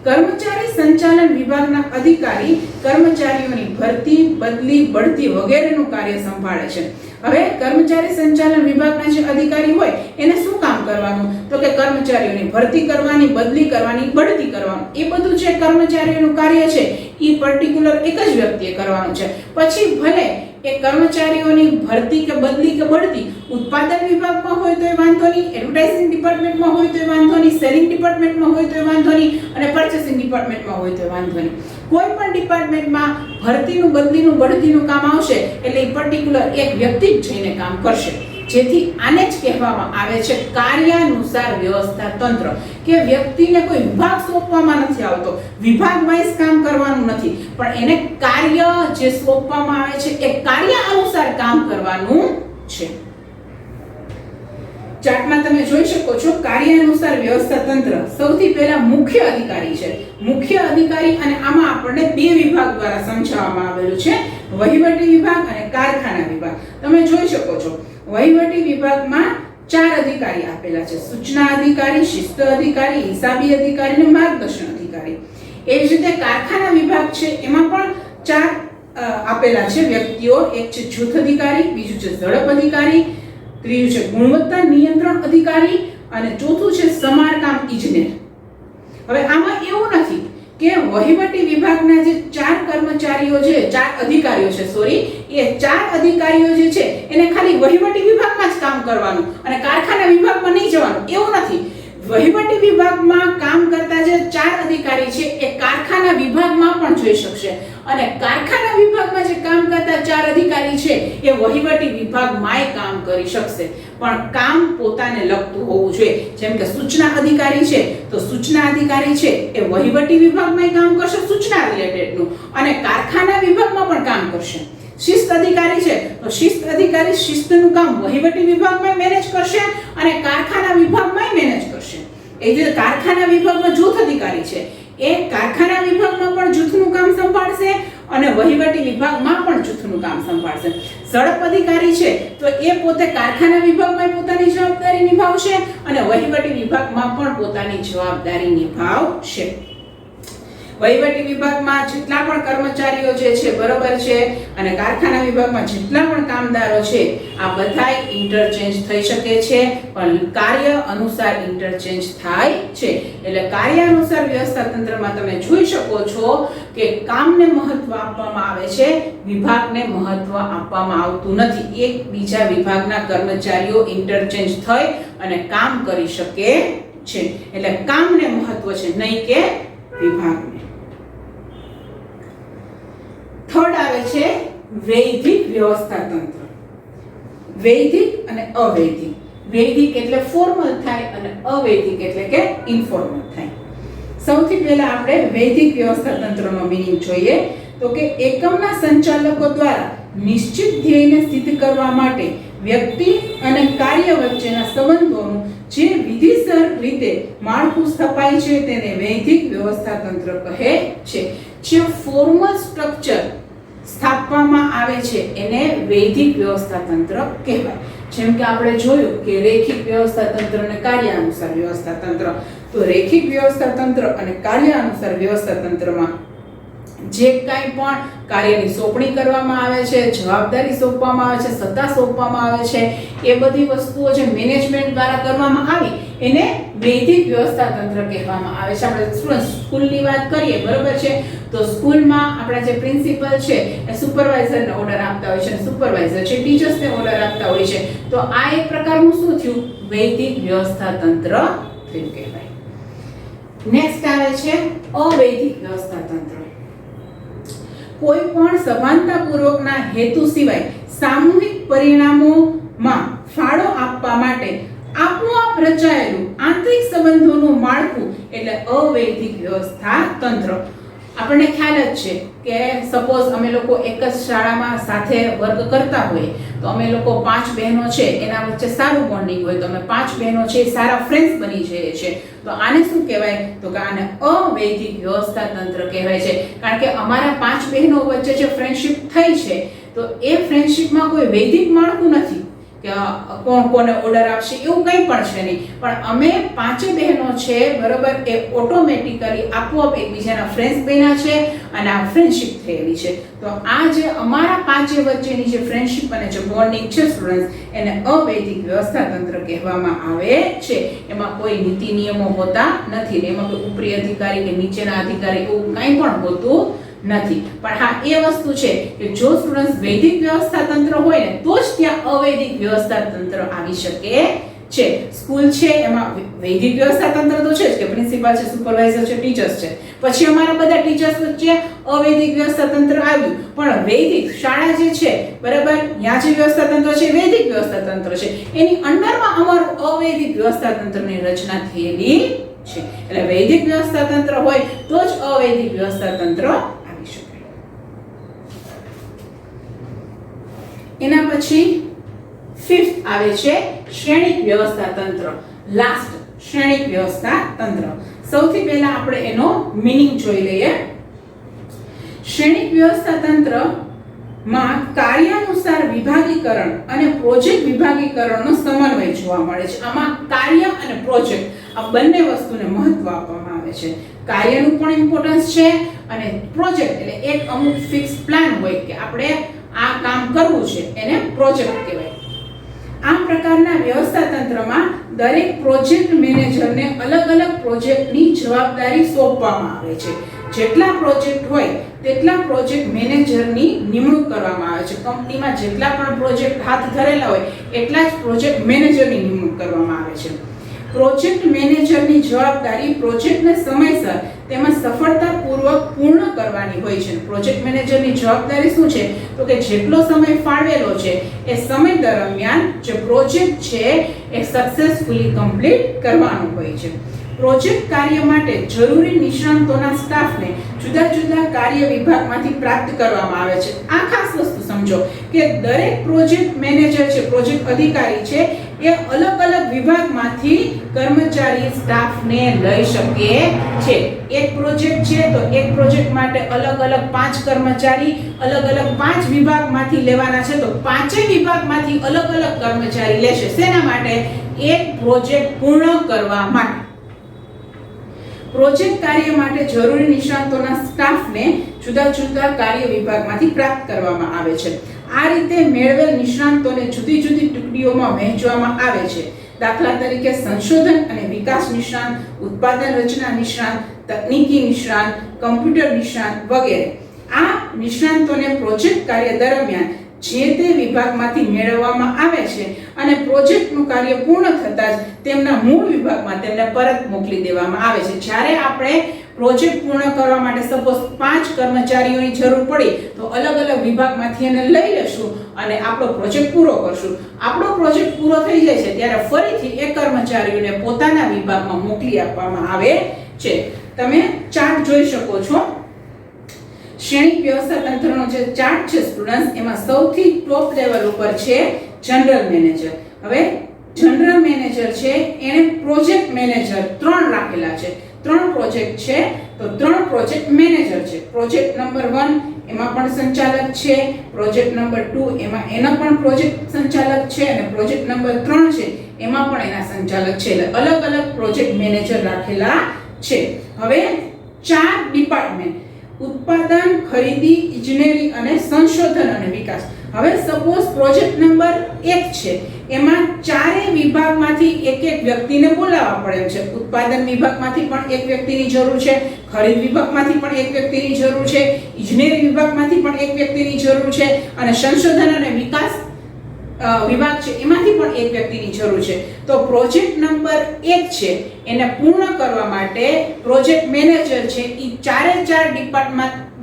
કર્મચારી સંચાલન વિભાગના અધિકારી કર્મચારીઓની ભરતી, બદલી, બઢતી વગેરેનું કાર્ય સંભાળે છે. હવે કર્મચારી સંચાલન વિભાગના જે અધિકારી હોય એને શું કામ કરવાનું તો કે કર્મચારીઓની ભરતી કરવાની, બદલી કરવાની, બઢતી કરવાનું. એ બધું જે કર્મચારીઓનું કાર્ય છે એ પર્ટિક્યુલર એક જ વ્યક્તિએ કરવાનું છે. પછી ભલે એ કર્મચારીઓની ભરતી કે બદલી કે બઢતી ઉત્પાદન વિભાગમાં હોય તોય વાંધો નહીં, એડવર્ટાઇઝિંગ ડિપાર્ટમેન્ટમાં હોય તોય વાંધો નહીં, સેલિંગ ડિપાર્ટમેન્ટમાં હોય તોય વાંધો નહીં અને પર્ચેસિંગ ડિપાર્ટમેન્ટમાં હોય તોય વાંધો નહીં. કોઈ પણ ડિપાર્ટમેન્ટમાં ભરતીનું, બદલીનું, બઢતીનું કામ આવશે એટલે એ પર્ટિક્યુલર એક વ્યક્તિ જ જઈને કામ કરશે. જેથી આને જ કહેવામાં આવે છે કાર્યાનુસાર વ્યવસ્થા તંત્ર કે વ્યક્તિને કોઈ વિભાગ સોંપવામાં નથી આવતો, વિભાગ વાઇઝ કામ કરવાનું નથી પણ એને કાર્ય જે સોંપવામાં આવે છે એ કાર્ય અનુસાર કામ કરવાનું છે. ચાર્ટમાં તમે જોઈ શકો છો કાર્યાનુસાર વ્યવસ્થા તંત્ર સૌથી પહેલા મુખ્ય અધિકારી છે. મુખ્ય અધિકારી અને આમાં આપણને બે વિભાગ દ્વારા સમજાવવામાં આવેલું છે, વહીવટી વિભાગ અને કારખાના વિભાગ. તમે જોઈ શકો છો વહીવટી વિભાગમાં 4 અધિકારી આપેલા છે: સૂચના અધિકારી, શિસ્ત અધિકારી, હિસાબી અધિકારી અને માર્ગદર્શન અધિકારી. એ જ રીતે કારખાના વિભાગ છે એમાં પણ 4 આપેલા છે વ્યક્તિઓ. એક છે જૂથ અધિકારી, બીજું છે ઝડપ અધિકારી, ત્રીજું છે ગુણવત્તા નિયંત્રણ અધિકારી અને ચોથું છે સમારકામ ઇજનેર. હવે આમાં એવું નથી કે વહીવટી વિભાગના જે 4 કર્મચારીઓ છે, 4 અધિકારીઓ છે, સોરી, એ 4 અધિકારીઓ જે છે એને ખાલી વહીવટી વિભાગમાં જ કામ કરવાનું અને કારખાના વિભાગમાં નહીં જવાનું, એવું નથી. વહીવટી વિભાગમાં કામ કરતા જે 4 અધિકારી છે એ કારખાના વિભાગમાં પણ જોઈ શકશે અને કારખાના વિભાગમાં જે કામ કરતા 4 અધિકારી છે એ વહીવટી વિભાગમાંય કામ કરી શકશે, પણ કામ પોતાને લગતું હોવું જોઈએ. જેમ કે સૂચના અધિકારી છે તો સૂચના અધિકારી છે એ વહીવટી વિભાગમાંય કામ કરશે સૂચના રિલેટેડનું અને કારખાના વિભાગમાં પણ કામ કરશે. શિસ્ત અધિકારી છે તો શિસ્ત અધિકારી શિસ્તનું કામ વહીવટી વિભાગમાં મેનેજ કરશે અને કારખાના વિભાગમાં મેનેજ કરશે. એ જે કારખાના વિભાગમાં જૂથ અધિકારી છે એ કારખાના વિભાગમાં પણ જૂથનું કામ સંભાળશે અને વહીવટી વિભાગમાં પણ જૂથનું કામ સંભાળશે. ઝડપ અધિકારી છે તો એ પોતે કારખાના વિભાગમાં પોતાની જવાબદારી નિભાવશે અને વહીવટી વિભાગમાં પણ પોતાની જવાબદારી નિભાવશે. વહીવટી વિભાગમાં જેટલા પણ કર્મચારીઓ જે છે બરોબર છે અને કારખાના વિભાગમાં જેટલા પણ કામદારો છે આ બધાય ઇન્ટરચેન્જ થઈ શકે છે, પણ કાર્ય અનુસાર ઇન્ટરચેન્જ થાય છે. એટલે કાર્ય અનુસાર વ્યવસ્થા તંત્રમાં તમે જોઈ શકો છો કે કામને મહત્વ આપવામાં આવે છે, વિભાગને મહત્વ આપવામાં આવતું નથી. એક બીજા વિભાગના કર્મચારીઓ ઇન્ટરચેન્જ થઈ અને કામ કરી શકે છે. એટલે કામને મહત્વ છે, નહીં કે વિભાગને. થર્ડ આવે છે વૈધિક વ્યવસ્થા તંત્ર. વૈધિક અને અવૈધિક. વૈધિક એટલે ફોર્મલ થાય અને અવૈધિક એટલે કે ઇન્ફોર્મલ થાય. સૌથી પહેલા આપણે વૈધિક વ્યવસ્થા તંત્રનો મીનિંગ જોઈએ તો કે એકમના સંચાલકો દ્વારા નિશ્ચિત ધ્યેયને સિદ્ધ કરવા માટે વ્યક્તિ અને કાર્ય વચ્ચેના સંબંધોનું જે વિધિસર રીતે માળખું સ્થપાય છે તેને વૈધિક વ્યવસ્થા તંત્ર કહે છે. જે ફોર્મલ સ્ટ્રક્ચર સ્થાપવામાં આવે છે એને વૈધિક વ્યવસ્થા તંત્ર કહેવાય. જેમ કે આપણે જોયું કે રેખિક વ્યવસ્થા તંત્ર અને કાર્યાનુસાર વ્યવસ્થા તંત્ર. તો રેખિક વ્યવસ્થા તંત્ર અને કાર્યાનુસાર વ્યવસ્થા તંત્રમાં જે કાંઈ પણ કાર્યની સોંપણી કરવામાં આવે છે, જવાબદારી સોંપવામાં આવે છે, સત્તા સોંપવામાં આવે છે, એ બધી વસ્તુઓ જે મેનેજમેન્ટ દ્વારા કરવામાં આવી એને વૈધિક વ્યવસ્થા તંત્ર કહેવામાં આવે છે. આપણે સ્કૂલની વાત કરીએ બરોબર છે તો સ્કૂલમાં આપણા જે પ્રિન્સિપલ છે એ સુપરવાઇઝરને ઓર્ડર આપતા હોય છે અને સુપરવાઇઝર છે ટીચર્સને ઓર્ડર આપતા હોય છે. તો આ એક પ્રકારનું શું થયું? વૈધિક વ્યવસ્થા તંત્ર થયું કહેવાય. નેક્સ્ટ આવે છે અવૈધિક વ્યવસ્થા તંત્ર. કોઈ પણ સભાનતાપૂર્વકના હેતુ સિવાય સામૂહિક પરિણામોમાં ફાળો આપવા માટે આપોઆપ રચાયેલું આંતરિક સંબંધોનું માળખું એટલે અવૈધિક વ્યવસ્થા તંત્ર. આપણને ખ્યાલ જ છે કે સપોઝ અમે લોકો એક જ શાળામાં સાથે વર્ક કરતા હોઈએ તો અમે લોકો 5 બહેનો છે એના વચ્ચે સારું બોન્ડિંગ હોય તો અમે 5 બહેનો છે સારા ફ્રેન્ડ્સ બની જઈએ છીએ. તો આને શું કહેવાય? તો કે આને અવૈધિક વ્યવસ્થા તંત્ર કહેવાય છે. કારણ કે અમારા 5 બહેનો વચ્ચે જે ફ્રેન્ડશિપ થઈ છે તો એ ફ્રેન્ડશિપમાં કોઈ વૈધિક માળખું નથી કે કોણ કોને ઓર્ડર આપશે એવું કંઈ પણ છે નહીં, પણ અમે 5 બહેનો છે બરોબર એ ઓટોમેટિકલી આપોઆપ એકબીજાના ફ્રેન્ડ્સ બન્યા છે અને આ ફ્રેન્ડશિપ થયેલી છે. તો આ જે અમારા 5 વચ્ચેની જે ફ્રેન્ડશિપ અને જે બોન્ડિંગ છે સ્ટુડન્ટ્સ એને અવૈધિક વ્યવસ્થા તંત્ર કહેવામાં આવે છે. એમાં કોઈ નીતિ નિયમો હોતા નથી, એમાં કોઈ ઉપરી અધિકારી કે નીચેના અધિકારી એવું કંઈ પણ હોતું નથી. પણ હા એ વસ્તુ છે કે જો સ્ટુડન્ટ્સ વૈધિક વ્યવસ્થા તંત્ર હોય ને તો જ ત્યાં અવૈધિક વ્યવસ્થા તંત્ર આવી શકે છે. સ્કૂલ છે એમાં વૈધિક વ્યવસ્થા તંત્ર તો છે જ કે પ્રિન્સિપાલ છે, સુપરવાઇઝર છે, ટીચર્સ છે. પછી અમારા બધા ટીચર્સ વચ્ચે અવૈધિક વ્યવસ્થા તંત્ર આવ્યું, પણ વૈધિક શાળા જે છે બરાબર ત્યાં જે વ્યવસ્થા તંત્ર છે વૈધિક વ્યવસ્થા તંત્ર છે, એની અંડરમાં અમારું અવૈધિક વ્યવસ્થા તંત્રની રચના થયેલી છે. એટલે વૈધિક વ્યવસ્થા તંત્ર હોય તો જ અવૈધિક વ્યવસ્થા તંત્ર. એના પછી 5th આવે છે શ્રેણિક વ્યવસ્થા તંત્ર. લાસ્ટ શ્રેણિક વ્યવસ્થા તંત્ર. સૌથી પહેલા આપણે એનો મીનિંગ જોઈ લઈએ. શ્રેણિક વ્યવસ્થા તંત્રમાં કાર્યાનુસાર વિભાગીકરણ અને પ્રોજેક્ટ વિભાગીકરણનો સમન્વય જોવા મળે છે. આમાં કાર્ય અને પ્રોજેક્ટ આ બંને વસ્તુને મહત્વ આપવામાં આવે છે. કાર્યનું પણ ઇમ્પોર્ટન્સ છે અને પ્રોજેક્ટ એટલે એક અમુક ફિક્સ પ્લાન હોય કે આપણે આ કામ કરવું છે એને પ્રોજેક્ટ કહેવાય. આ પ્રકારના વ્યવસ્થા તંત્રમાં દરેક પ્રોજેક્ટ મેનેજરને અલગ અલગ પ્રોજેક્ટની જવાબદારી સોંપવામાં આવે છે. જેટલા પ્રોજેક્ટ હોય તેટલા પ્રોજેક્ટ મેનેજરની નિમણૂક કરવામાં આવે છે. કંપનીમાં જેટલા પણ પ્રોજેક્ટ હાથ ધરેલા હોય એટલા જ પ્રોજેક્ટ મેનેજરની નિમણૂક કરવામાં આવે છે. પ્રોજેક્ટ મેનેજરની જવાબદારી પ્રોજેક્ટને સમયસર તેમજ સફળતાપૂર્વક પૂર્ણ કરવાની હોય છે. પ્રોજેક્ટ મેનેજરની જવાબદારી શું છે તો કે જેટલો સમય ફાળવેલો છે એ સમય દરમિયાન જે પ્રોજેક્ટ છે એ સક્સેસફુલી કમ્પ્લીટ કરવાનો હોય છે. પ્રોજેક્ટ કાર્ય માટે જરૂરી નિષ્ણાતોના સ્ટાફને જુદા જુદા કાર્ય વિભાગમાંથી પ્રાપ્ત કરવામાં આવે છે. આ ખાસ વસ્તુ સમજો કે દરેક પ્રોજેક્ટ મેનેજર છે, પ્રોજેક્ટ અધિકારી છે, એ અલગ અલગ વિભાગમાંથી કર્મચારી સ્ટાફને લઈ શકે છે. એક પ્રોજેક્ટ છે તો એક પ્રોજેક્ટ માટે અલગ અલગ 5 કર્મચારી અલગ અલગ 5 વિભાગમાંથી લેવાના છે તો 5 વિભાગમાંથી અલગ અલગ કર્મચારી લેશે. શેના માટે? એક પ્રોજેક્ટ પૂર્ણ કરવા માટે. પ્રોજેક્ટ કાર્ય માટે જરૂરી નિષ્ણાતોના સ્ટાફને જુદા જુદા કાર્ય વિભાગમાંથી પ્રાપ્ત કરવામાં આવે છે. આ રીતે મેળવેલ નિષ્ણાતોને જુદી જુદી ટુકડીઓમાં વહેંચવામાં આવે છે. દાખલા તરીકે સંશોધન અને વિકાસ નિષ્ણાત, ઉત્પાદન રચના નિષ્ણાત, તકનીકી નિષ્ણાત, કમ્પ્યુટર નિષ્ણાત વગેરે. આ નિષ્ણાતોને પ્રોજેક્ટ કાર્ય દરમિયાન જે તે વિભાગમાંથી મેળવવામાં આવે છે અને પ્રોજેક્ટનું કાર્ય પૂર્ણ થતાં જ તેમના મૂળ વિભાગમાં તેમને પરત મોકલી દેવામાં આવે છે. જ્યારે આપણે પ્રોજેક્ટ પૂર્ણ કરવા માટે સપોઝ 5 કર્મચારીઓની જરૂર પડી તો અલગ અલગ વિભાગમાંથી એને લઈ લેશું અને આપણો પ્રોજેક્ટ પૂરો કરશું. આપણો પ્રોજેક્ટ પૂરો થઈ જાય છે ત્યારે ફરીથી એ કર્મચારીઓને પોતાના વિભાગમાં મોકલી આપવામાં આવે છે. તમે ચાર્ટ જોઈ શકો છો. શ્રેણી વ્યવસ્થા તંત્રનો જે ચાર્ટ છે સ્ટુડન્ટ્સ, એમાં સૌથી ટોપ લેવલ ઉપર છે જનરલ મેનેજર. હવે જનરલ મેનેજર છે એને પ્રોજેક્ટ મેનેજર 3 રાખેલા છે. 3 પ્રોજેક્ટ છે તો 3 પ્રોજેક્ટ મેનેજર છે. પ્રોજેક્ટ નંબર 1 એમાં પણ સંચાલક છે, પ્રોજેક્ટ નંબર 2 એમાં એનો પણ પ્રોજેક્ટ સંચાલક છે અને પ્રોજેક્ટ નંબર 3 છે એમાં પણ એના સંચાલક છે. એટલે અલગ અલગ પ્રોજેક્ટ મેનેજર રાખેલા છે. હવે 4 ડિપાર્ટમેન્ટ: ઉત્પાદન, ખરીદી, ઇજનેરી અને સંશોધન અને વિકાસ. હવે સપોઝ પ્રોજેક્ટ નંબર 1 છે એમાં 4 વિભાગમાંથી એક વ્યક્તિને બોલાવવા પડે છે. ઉત્પાદન વિભાગમાંથી પણ એક વ્યક્તિની જરૂર છે, ખરીદ વિભાગમાંથી પણ એક વ્યક્તિની જરૂર છે, ઇજનેરી વિભાગમાંથી પણ એક વ્યક્તિની જરૂર છે અને સંશોધન અને વિકાસ વિભાગ છે એમાંથી પણ એક વ્યક્તિની જરૂર છે. તો પ્રોજેક્ટ નંબર 1 છે એને પૂર્ણ કરવા માટે પ્રોજેક્ટ મેનેજર છે એ 4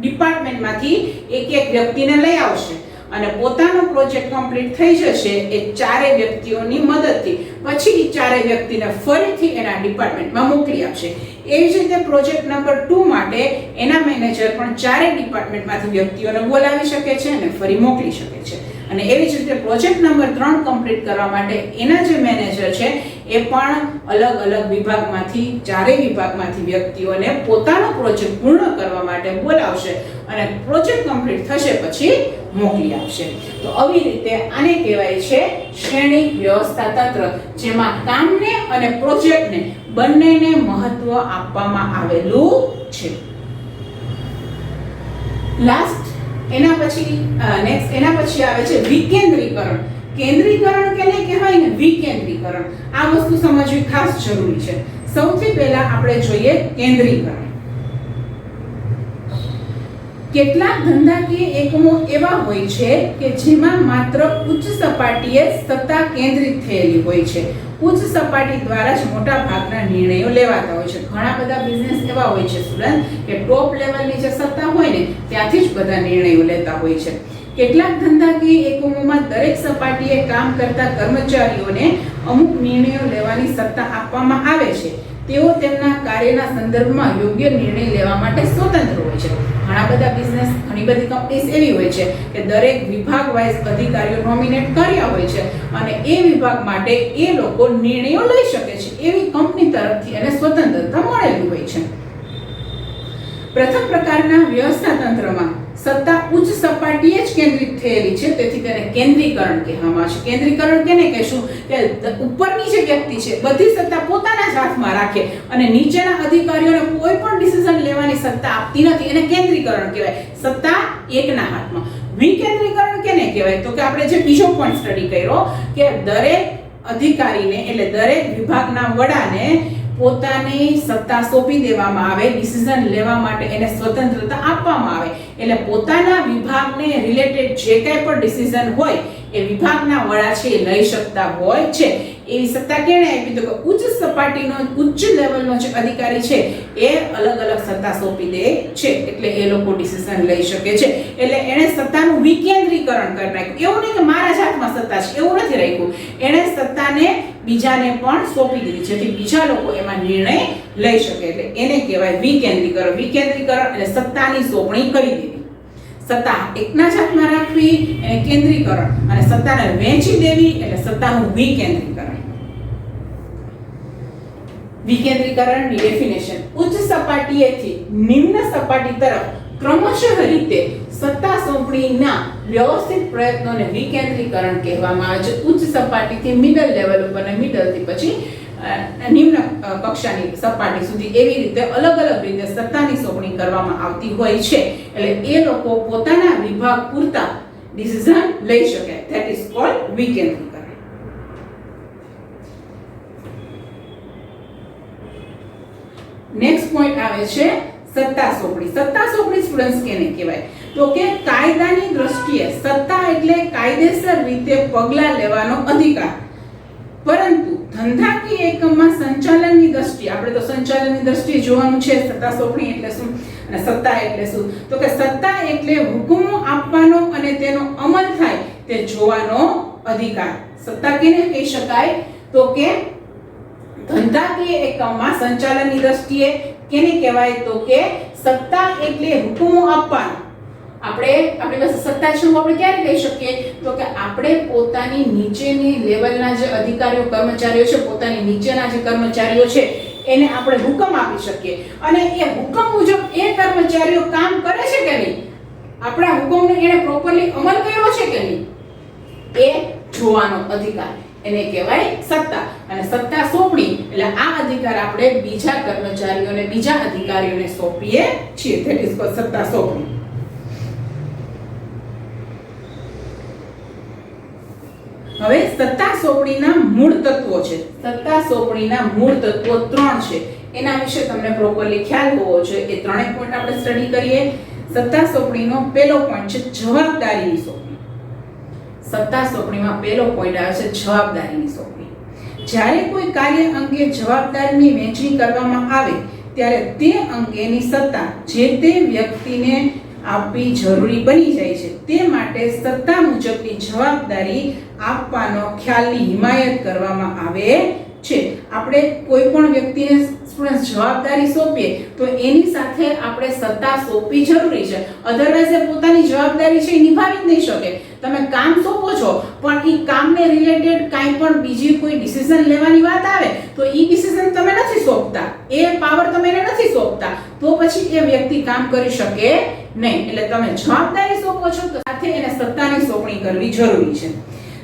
ડિપાર્ટમેન્ટમાંથી એક વ્યક્તિને લઈ આવશે અને પોતાનો પ્રોજેક્ટ કમ્પ્લીટ થઈ જશે એ 4 વ્યક્તિઓની મદદથી. પછી એ 4 વ્યક્તિને ફરીથી એના ડિપાર્ટમેન્ટમાં મોકલી આપશે. એવી જ રીતે પ્રોજેક્ટ નંબર 2 માટે એના મેનેજર પણ 4 ડિપાર્ટમેન્ટમાંથી વ્યક્તિઓને બોલાવી શકે છે અને ફરી મોકલી શકે છે. અને એવી જ રીતે પ્રોજેક્ટ નંબર 3 કમ્પ્લીટ કરવા માટે એના જે મેનેજર છે એ પણ અલગ અલગ વિભાગમાંથી 4 વિભાગમાંથી વ્યક્તિઓને પોતાનો પ્રોજેક્ટ પૂર્ણ કરવા માટે બોલાવશે અને પ્રોજેક્ટ કમ્પ્લીટ થશે પછી મોકલી આપશે. તો આવી રીતે આને કહેવાય છે શ્રેણી વ્યવસ્થા તંત્ર, જેમાં કામને અને પ્રોજેક્ટને બંનેને મહત્વ આપવામાં આવેલું છે. એના પછી આવે છે વિકેન્દ્રીકરણ. કેન્દ્રીકરણ કેને કહેવાય ને વિકેન્દ્રીકરણ. આ વસ્તુ સમજવી ખાસ જરૂરી છે. સૌથી પહેલા આપણે જોઈએ કેન્દ્રીકરણ. કેટલાક ધંધાકીય એકમો એવા હોય છે કે જેમાં માત્ર ઉચ્ચ સપાટીએ સત્તા કેન્દ્રિત થયેલી હોય છે. ઉચ્ચ સપાટી દ્વારા જ મોટા ભાગના નિર્ણયો લેવાતા હોય છે. ઘણા બધા બિઝનેસ એવા હોય છે સ્ટુડન્ટ કે ટોપ લેવલની જે સત્તા હોય ને ત્યાંથી જ બધા નિર્ણયો લેતા હોય છે. કેટલાક ધંધાકીય એકમોમાં દરેક સપાટીએ કામ કરતા કર્મચારીઓને અમુક નિર્ણયો લેવાની સત્તા આપવામાં આવે છે. તેઓ તેમના કાર્યના સંદર્ભમાં યોગ્ય નિર્ણય લેવા માટે સ્વતંત્ર હોય છે. ઘણા બધા બિઝનેસ, ઘણી બધી કંપનીઝ એવી હોય છે કે દરેક વિભાગ વાઇઝ અધિકારીઓ નોમિનેટ કર્યા હોય છે અને એ વિભાગ માટે એ લોકો નિર્ણયો લઈ શકે છે. એવી કંપની તરફથી એને સ્વતંત્રતા મળેલી હોય છે. પ્રથમ પ્રકારના વ્યવસ્થા તંત્રમાં સત્તા ઉચ્ચ સપાટીએ જ કેન્દ્રિત થયેલી છે, તેથી તેને કેન્દ્રીકરણ કહેવામાં આવે છે. કેન્દ્રીકરણ કેને કહેશું કે ઉપરની જે વ્યક્તિ છે બધી સત્તા પોતાના જ હાથમાં રાખે અને નીચેના અધિકારીઓને કોઈ પણ ડિસિઝન લેવાની સત્તા આપતી નથી. એને કેન્દ્રીકરણ કહેવાય. સત્તા એકના હાથમાં. વિકેન્દ્રીકરણ કેને કહેવાય તો કે આપણે જે બીજો પોઈન્ટ સ્ટડી કર્યો કે દરેક અધિકારીને એટલે દરેક વિભાગના વડાને પોતાની સત્તા સોંપી દેવામાં આવે, ડિસિઝન લેવા માટે એને સ્વતંત્રતા આપવામાં આવે. એટલે પોતાના વિભાગને રિલેટેડ જે કંઈ પણ ડિસિઝન હોય એ વિભાગના વડા છે એ લઈ શકતા હોય છે. એવી સત્તા કેણે આપી? તો કે ઉચ્ચ સપાટીનો ઉચ્ચ લેવલનો જે અધિકારી છે એ અલગ અલગ સત્તા સોંપી દે છે, એટલે એ લોકો ડિસિઝન લઈ શકે છે. એટલે એણે સત્તાનું વિકેન્દ્રીકરણ કરી નાખ્યું. એવું નહીં કે મારા જ હાથમાં સત્તા છે, એવું નથી રાખ્યું. એણે સત્તાને બીજાને પણ સોંપી દીધી, જેથી બીજા લોકો એમાં નિર્ણય લઈ શકે. એટલે એને કહેવાય વિકેન્દ્રીકરણ. વિકેન્દ્રીકરણ એટલે સત્તાની સોંપણી કરી દીધી. સત્તા એકના જ હાથમાં રાખવી એને કેન્દ્રીકરણ, અને સત્તાને વહેંચી દેવી એટલે સત્તાનું વિકેન્દ્રીકરણ. વિકેન્દ્રીકરણની ડેફિનેશન: ઉચ્ચ સપાટીએથી નિમ્ન સપાટી તરફ ક્રમશઃ રીતે સત્તા સોંપણીના વ્યવસ્થિત પ્રયત્નોને વિકેન્દ્રીકરણ કહેવામાં આવે છે. ઉચ્ચ સપાટીથી મિડલ લેવલ ઉપર અને મિડલથી પછી નિમ્ન કક્ષાની સપાટી સુધી એવી રીતે અલગ અલગ રીતે સત્તાની સોંપણી કરવામાં આવતી હોય છે. એટલે એ લોકો પોતાના વિભાગ પૂરતા ડિસિઝન લઈ શકે. ધેટ ઇઝ કોલ્ડ વિકેન્દ્રીકરણ. નેક્સ્ટ પોઈન્ટ આવે છે સત્તા સોંપણી. સત્તા સોંપણી સ્ટુડન્ટ્સ કેને કહેવાય? તો કે કાયદાની દ્રષ્ટિએ સત્તા એટલે કાયદેસર રીતે પગલાં લેવાનો અધિકાર, પરંતુ ધંધાકીય એકમમાં સંચાલનની દ્રષ્ટિએ, આપણે તો સંચાલનની દ્રષ્ટિએ જોવાનું છે સત્તા સોંપણી એટલે શું અને સત્તા એટલે શું. તો કે સત્તા એટલે હુકમો આપવાનો અને તેનો અમલ થાય તે જોવાનો અધિકાર. સત્તા કેને કહી શકાય? તો કે ધંધાકીય એકમમાં સંચાલનની દ્રષ્ટિએ કેને કહેવાય? તો કે સત્તા એટલે હુકમો આપવાનો. આપણી પાસે સત્તા છે આપણે ક્યારે કહી શકીએ? તો કે આપણે પોતાની નીચેની લેવલના જે અધિકારીઓ કર્મચારીઓ છે, પોતાની નીચેના જે કર્મચારીઓ છે એને આપણે હુકમ આપી શકીએ, અને એ હુકમ મુજબ એ કર્મચારીઓ કામ કરે છે કે નહીં, આપણા હુકમને એને પ્રોપરલી અમલ કર્યો છે કે નહીં, એ જોવાનો અધિકાર એને કહેવાય સત્તા. અને સત્તા સોંપણી એટલે આ અધિકાર આપણે બીજા કર્મચારીઓને, બીજા અધિકારીઓને સોંપીએ છીએ. ધેટ ઇઝ કોલ્ડ સત્તા સોંપણી. હવે સત્તા સોંપણીના મૂળ તત્વો છે. સત્તા સોંપણીના મૂળ તત્વો 3 છે. એના વિશે તમને પ્રોપરલી ખ્યાલ હોવો જોઈએ. એ ત્રણેય પોઈન્ટ આપણે સ્ટડી કરીએ. સત્તા સોંપણીનો પહેલો પોઈન્ટ છે જવાબદારીની સોંપણી. સત્તા સોંપણીમાં પહેલો પોઈન્ટ આવે છે જવાબદારીની સોંપણી. જ્યારે કોઈ કાર્ય અંગે જવાબદારીની વહેંચણી કરવામાં આવે ત્યારે તે અંગેની સત્તા જે તે વ્યક્તિને આપવી જરૂરી બની જાય છે. તે માટે સત્તા મુજબની જવાબદારી આપવાનો ખ્યાલની હિમાયત કરવામાં આવે છે. આપણે કોઈ પણ વ્યક્તિને જવાબદારી સોંપીએ તો એની સાથે આપણે સત્તા સોંપવી જરૂરી છે. અધરવાઇઝ એ પોતાની જવાબદારી છે એ નિભાવી જ નહીં શકે. તમે કામ સોંપો છો પણ એ કામને રિલેટેડ કાંઈ પણ બીજી કોઈ ડિસિઝન લેવાની વાત આવે તો એ ડિસિઝન તમે નથી સોંપતા, એ પાવર તમે એને નથી સોંપતા, તો પછી એ વ્યક્તિ કામ કરી શકે નહીં. એટલે તમે જવાબદારી સોંપો છો તો સાથે એને સત્તાની સોંપણી કરવી જરૂરી છે.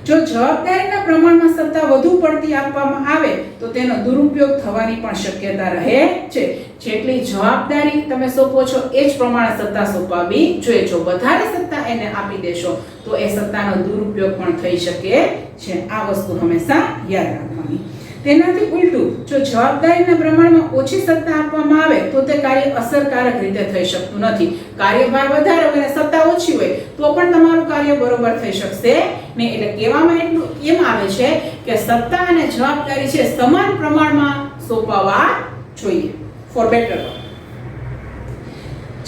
જો જવાબદારીના પ્રમાણમાં સત્તા વધુ પડતી આપવામાં આવે તો તેનો દુરુપયોગ થવાની પણ શક્યતા રહે છે. જેટલી જવાબદારી તમે સોંપો છો એ જ પ્રમાણે સત્તા સોંપવી જોઈએ. જો વધારે સત્તા એને આપી દેશો તો એ સત્તાનો દુરુપયોગ પણ થઈ શકે છે. આ વસ્તુ હંમેશા યાદ રાખવાની. તેનાથી ઉલટું જો જવાબદારીના પ્રમાણમાં ઓછી સત્તા આપવામાં આવે તો તે કાર્ય અસરકારક રીતે થઈ શકતું નથી. કાર્યભાર વધારે હોય અને સત્તા ઓછી હોય તો પણ તમારું કાર્ય બરોબર થઈ શકશે નહીં. એટલે કહેવામાં એટલું એમ આવે છે કે સત્તા અને જવાબદારી છે સમાન પ્રમાણમાં સોંપવા જોઈએ ફોર બેટર વર્ક.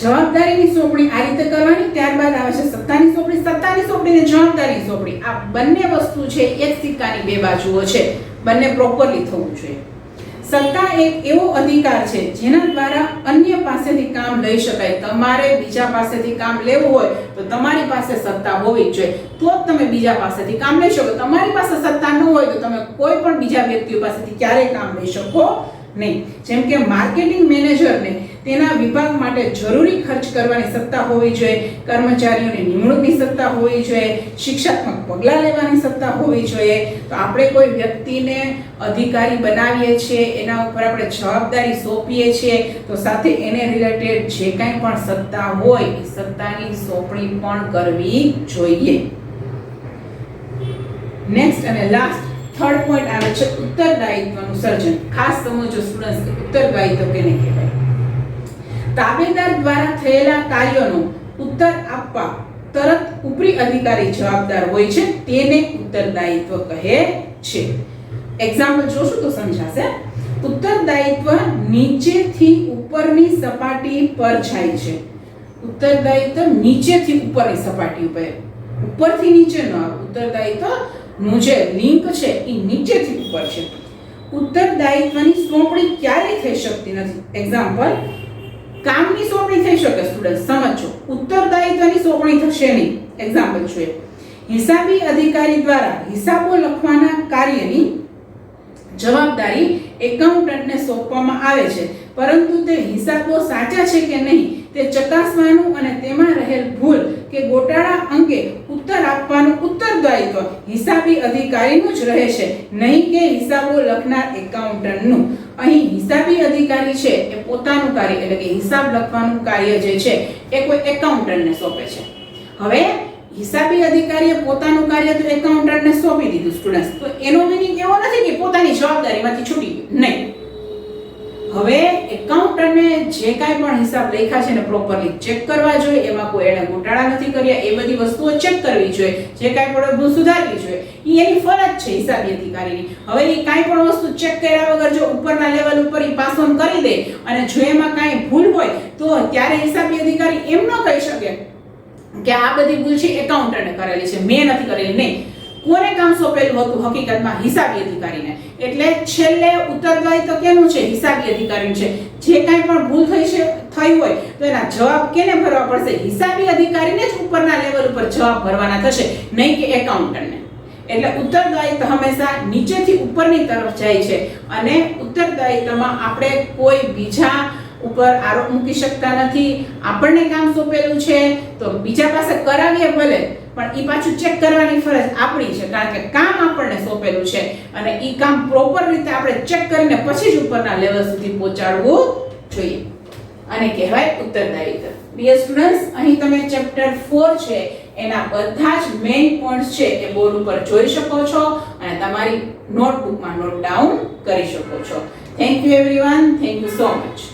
જવાબદારીની સોંપણી આ રીતે કરવાની. ત્યારબાદ આવે છે સત્તાની સોંપણી. સત્તાની સોંપણી અને જવાબદારીની સોંપણી આ બંને વસ્તુ છે એક સિક્કાની બે બાજુઓ છે. બંને પ્રોપરલી થવું જોઈએ. સત્તા એક એવો અધિકાર છે જેના દ્વારા અન્ય પાસેથી કામ લઈ શકાય. તમારે બીજા પાસેથી કામ લેવું હોય તો તમારી પાસે સત્તા હોવી જ જોઈએ, તો જ તમે બીજા પાસેથી કામ લઈ શકો. તમારી પાસે સત્તા ન હોય તો તમે કોઈ પણ બીજા વ્યક્તિઓ પાસેથી ક્યારેય કામ લઈ શકો નહીં. જેમ કે માર્કેટિંગ મેનેજરને તેના વિભાગ માટે જરૂરી ખર્ચ કરવાની સત્તા હોવી જોઈએ, કર્મચારીઓની નિમણૂકની સત્તા હોવી જોઈએ, શિક્ષાત્મક પગલાં લેવાની સત્તા હોવી જોઈએ. તો આપણે કોઈ વ્યક્તિને અધિકારી બનાવીએ છીએ, એના ઉપર આપણે જવાબદારી સોંપીએ છીએ તો સાથે એને રિલેટેડ જે કાંઈ પણ સત્તા હોય એ સત્તાની સોંપણી પણ કરવી જોઈએ. નેક્સ્ટ અને લાસ્ટ થર્ડ પોઈન્ટ આવે છે ઉત્તરદાયિત્વનું સર્જન. ખાસ સમજો સ્ટુડન્ટ્સ, ઉત્તરદાયિત્વ કેને કહેવાય. તાબેદાર દ્વારા થયેલા કાર્યનો ઉત્તર આપવા તરત ઉપરી અધિકારી જવાબદાર હોય છે, તેને ઉત્તરદાયિત્વ કહે છે. એક્ઝામ્પલ જોશું તો સમજાશે. ઉત્તરદાયિત્વ નીચેથી ઉપરની સપાટી પર જાય છે. ઉત્તરદાયિત્વ નીચેથી ઉપરની સપાટી ઉપર, ઉપરથી નીચે ન આવે. ઉત્તરદાયિત્વ નું જે લિંક છે એ નીચેથી ઉપર છે. ઉત્તરદાયિત્વની સોંપણી ક્યારેય થઈ શકતી નથી. એક્ઝામ્પલ, કામની સોંપણી થઈ શકે સ્ટુડન્ટ, સમજો. ઉત્તરદાયિત્વની સોંપણી થશે નહીં. એક્ઝામ્પલ જોઈએ. હિસાબી અધિકારી દ્વારા હિસાબો લખવાના કાર્યની જવાબદારી એકાઉન્ટન્ટને સોંપવામાં આવે છે, પરંતુ તે હિસાબો સાચા છે કે નહીં તે ચકાસવાનું અને તેમાં રહેલ ભૂલ કે ગોટાળા અંગે ઉત્તર આપવાનું ઉત્તરદાયિત્વ હિસાબી અધિકારીનું જ રહે છે, નહીં કે હિસાબો લખનાર એકાઉન્ટન્ટનું. અહીં હિસાબી અધિકારી છે એ પોતાનું કાર્ય એટલે કે હિસાબ લખવાનું કાર્ય જે છે એ કોઈ એકાઉન્ટન્ટને સોંપે છે. હવે હિસાબી અધિકારીએ પોતાનું કાર્ય તો એકાઉન્ટન્ટને સોંપી દીધું સ્ટુડન્ટ્સ, તો એનો મીનિંગ એવો નથી કે પોતાની જવાબદારીમાંથી છૂટી ગયું, નહીં. હવે એકાઉન્ટન્ટને જે કાંઈ પણ હિસાબ લખ્યા છે ને પ્રોપરલી ચેક કરવા જોઈએ, એમાં કોઈ એને ગોટાળા નથી કર્યા, એ બધી વસ્તુઓ ચેક કરવી જોઈએ, જે કાંઈ પણ ભૂલ સુધારવી જોઈએ, એ એની ફરજ છે હિસાબી અધિકારીની. હવે એ કાંઈ પણ વસ્તુ ચેક કર્યા વગર જો ઉપરના લેવલ ઉપર એ પાસ ઓન કરી દે અને જો એમાં કાંઈ ભૂલ હોય તો ત્યારે હિસાબી અધિકારી એમ ન કહી શકે કે આ બધી ભૂલ છે એકાઉન્ટન્ટે કરેલી છે, મેં નથી કરેલી. નહીં, કોને કામ સોંપેલું હતું હકીકતમાં? હિસાબી અધિકારીને. એટલે છેલ્લે ઉત્તરદાયિત્વ કેનું છે? હિસાબી અધિકારીનું છે. જે કાંઈ પણ ભૂલ થઈ હોય તો એના જવાબ કેને ભરવા પડશે? હિસાબી અધિકારીને જ ઉપરના લેવલ ઉપર જવાબ ભરવાના થશે, નહીં કે એકાઉન્ટન્ટને. એટલે ઉત્તરદાયિત્વ હંમેશા નીચેથી ઉપરની તરફ જાય છે અને ઉત્તરદાયિત્વમાં આપણે કોઈ બીજા ઉપર આરોપ મૂકી શકતા નથી. આપણને કામ સોંપેલું છે તો બીજા પાસે કરાવીએ ભલે, પણ એ પાછું ચેક કરવાની ફરજ આપણી છે, કારણ કે કામ આપણને સોંપેલું છે અને એ કામ પ્રોપર રીતે આપણે ચેક કરીને પછી જ ઉપરના લેવલ સુધી પહોંચાડવું જોઈએ. અને કહેવાય ઉત્તરદાયિત્વ. ડિયર સ્ટુડન્ટ્સ, અહીં તમે ચેપ્ટર 4 છે એના બધા જ મેઇન પોઈન્ટ્સ છે એ બોર્ડ ઉપર જોઈ શકો છો અને તમારી નોટબુકમાં નોટ ડાઉન કરી શકો છો. Thank you everyone. Thank you so much.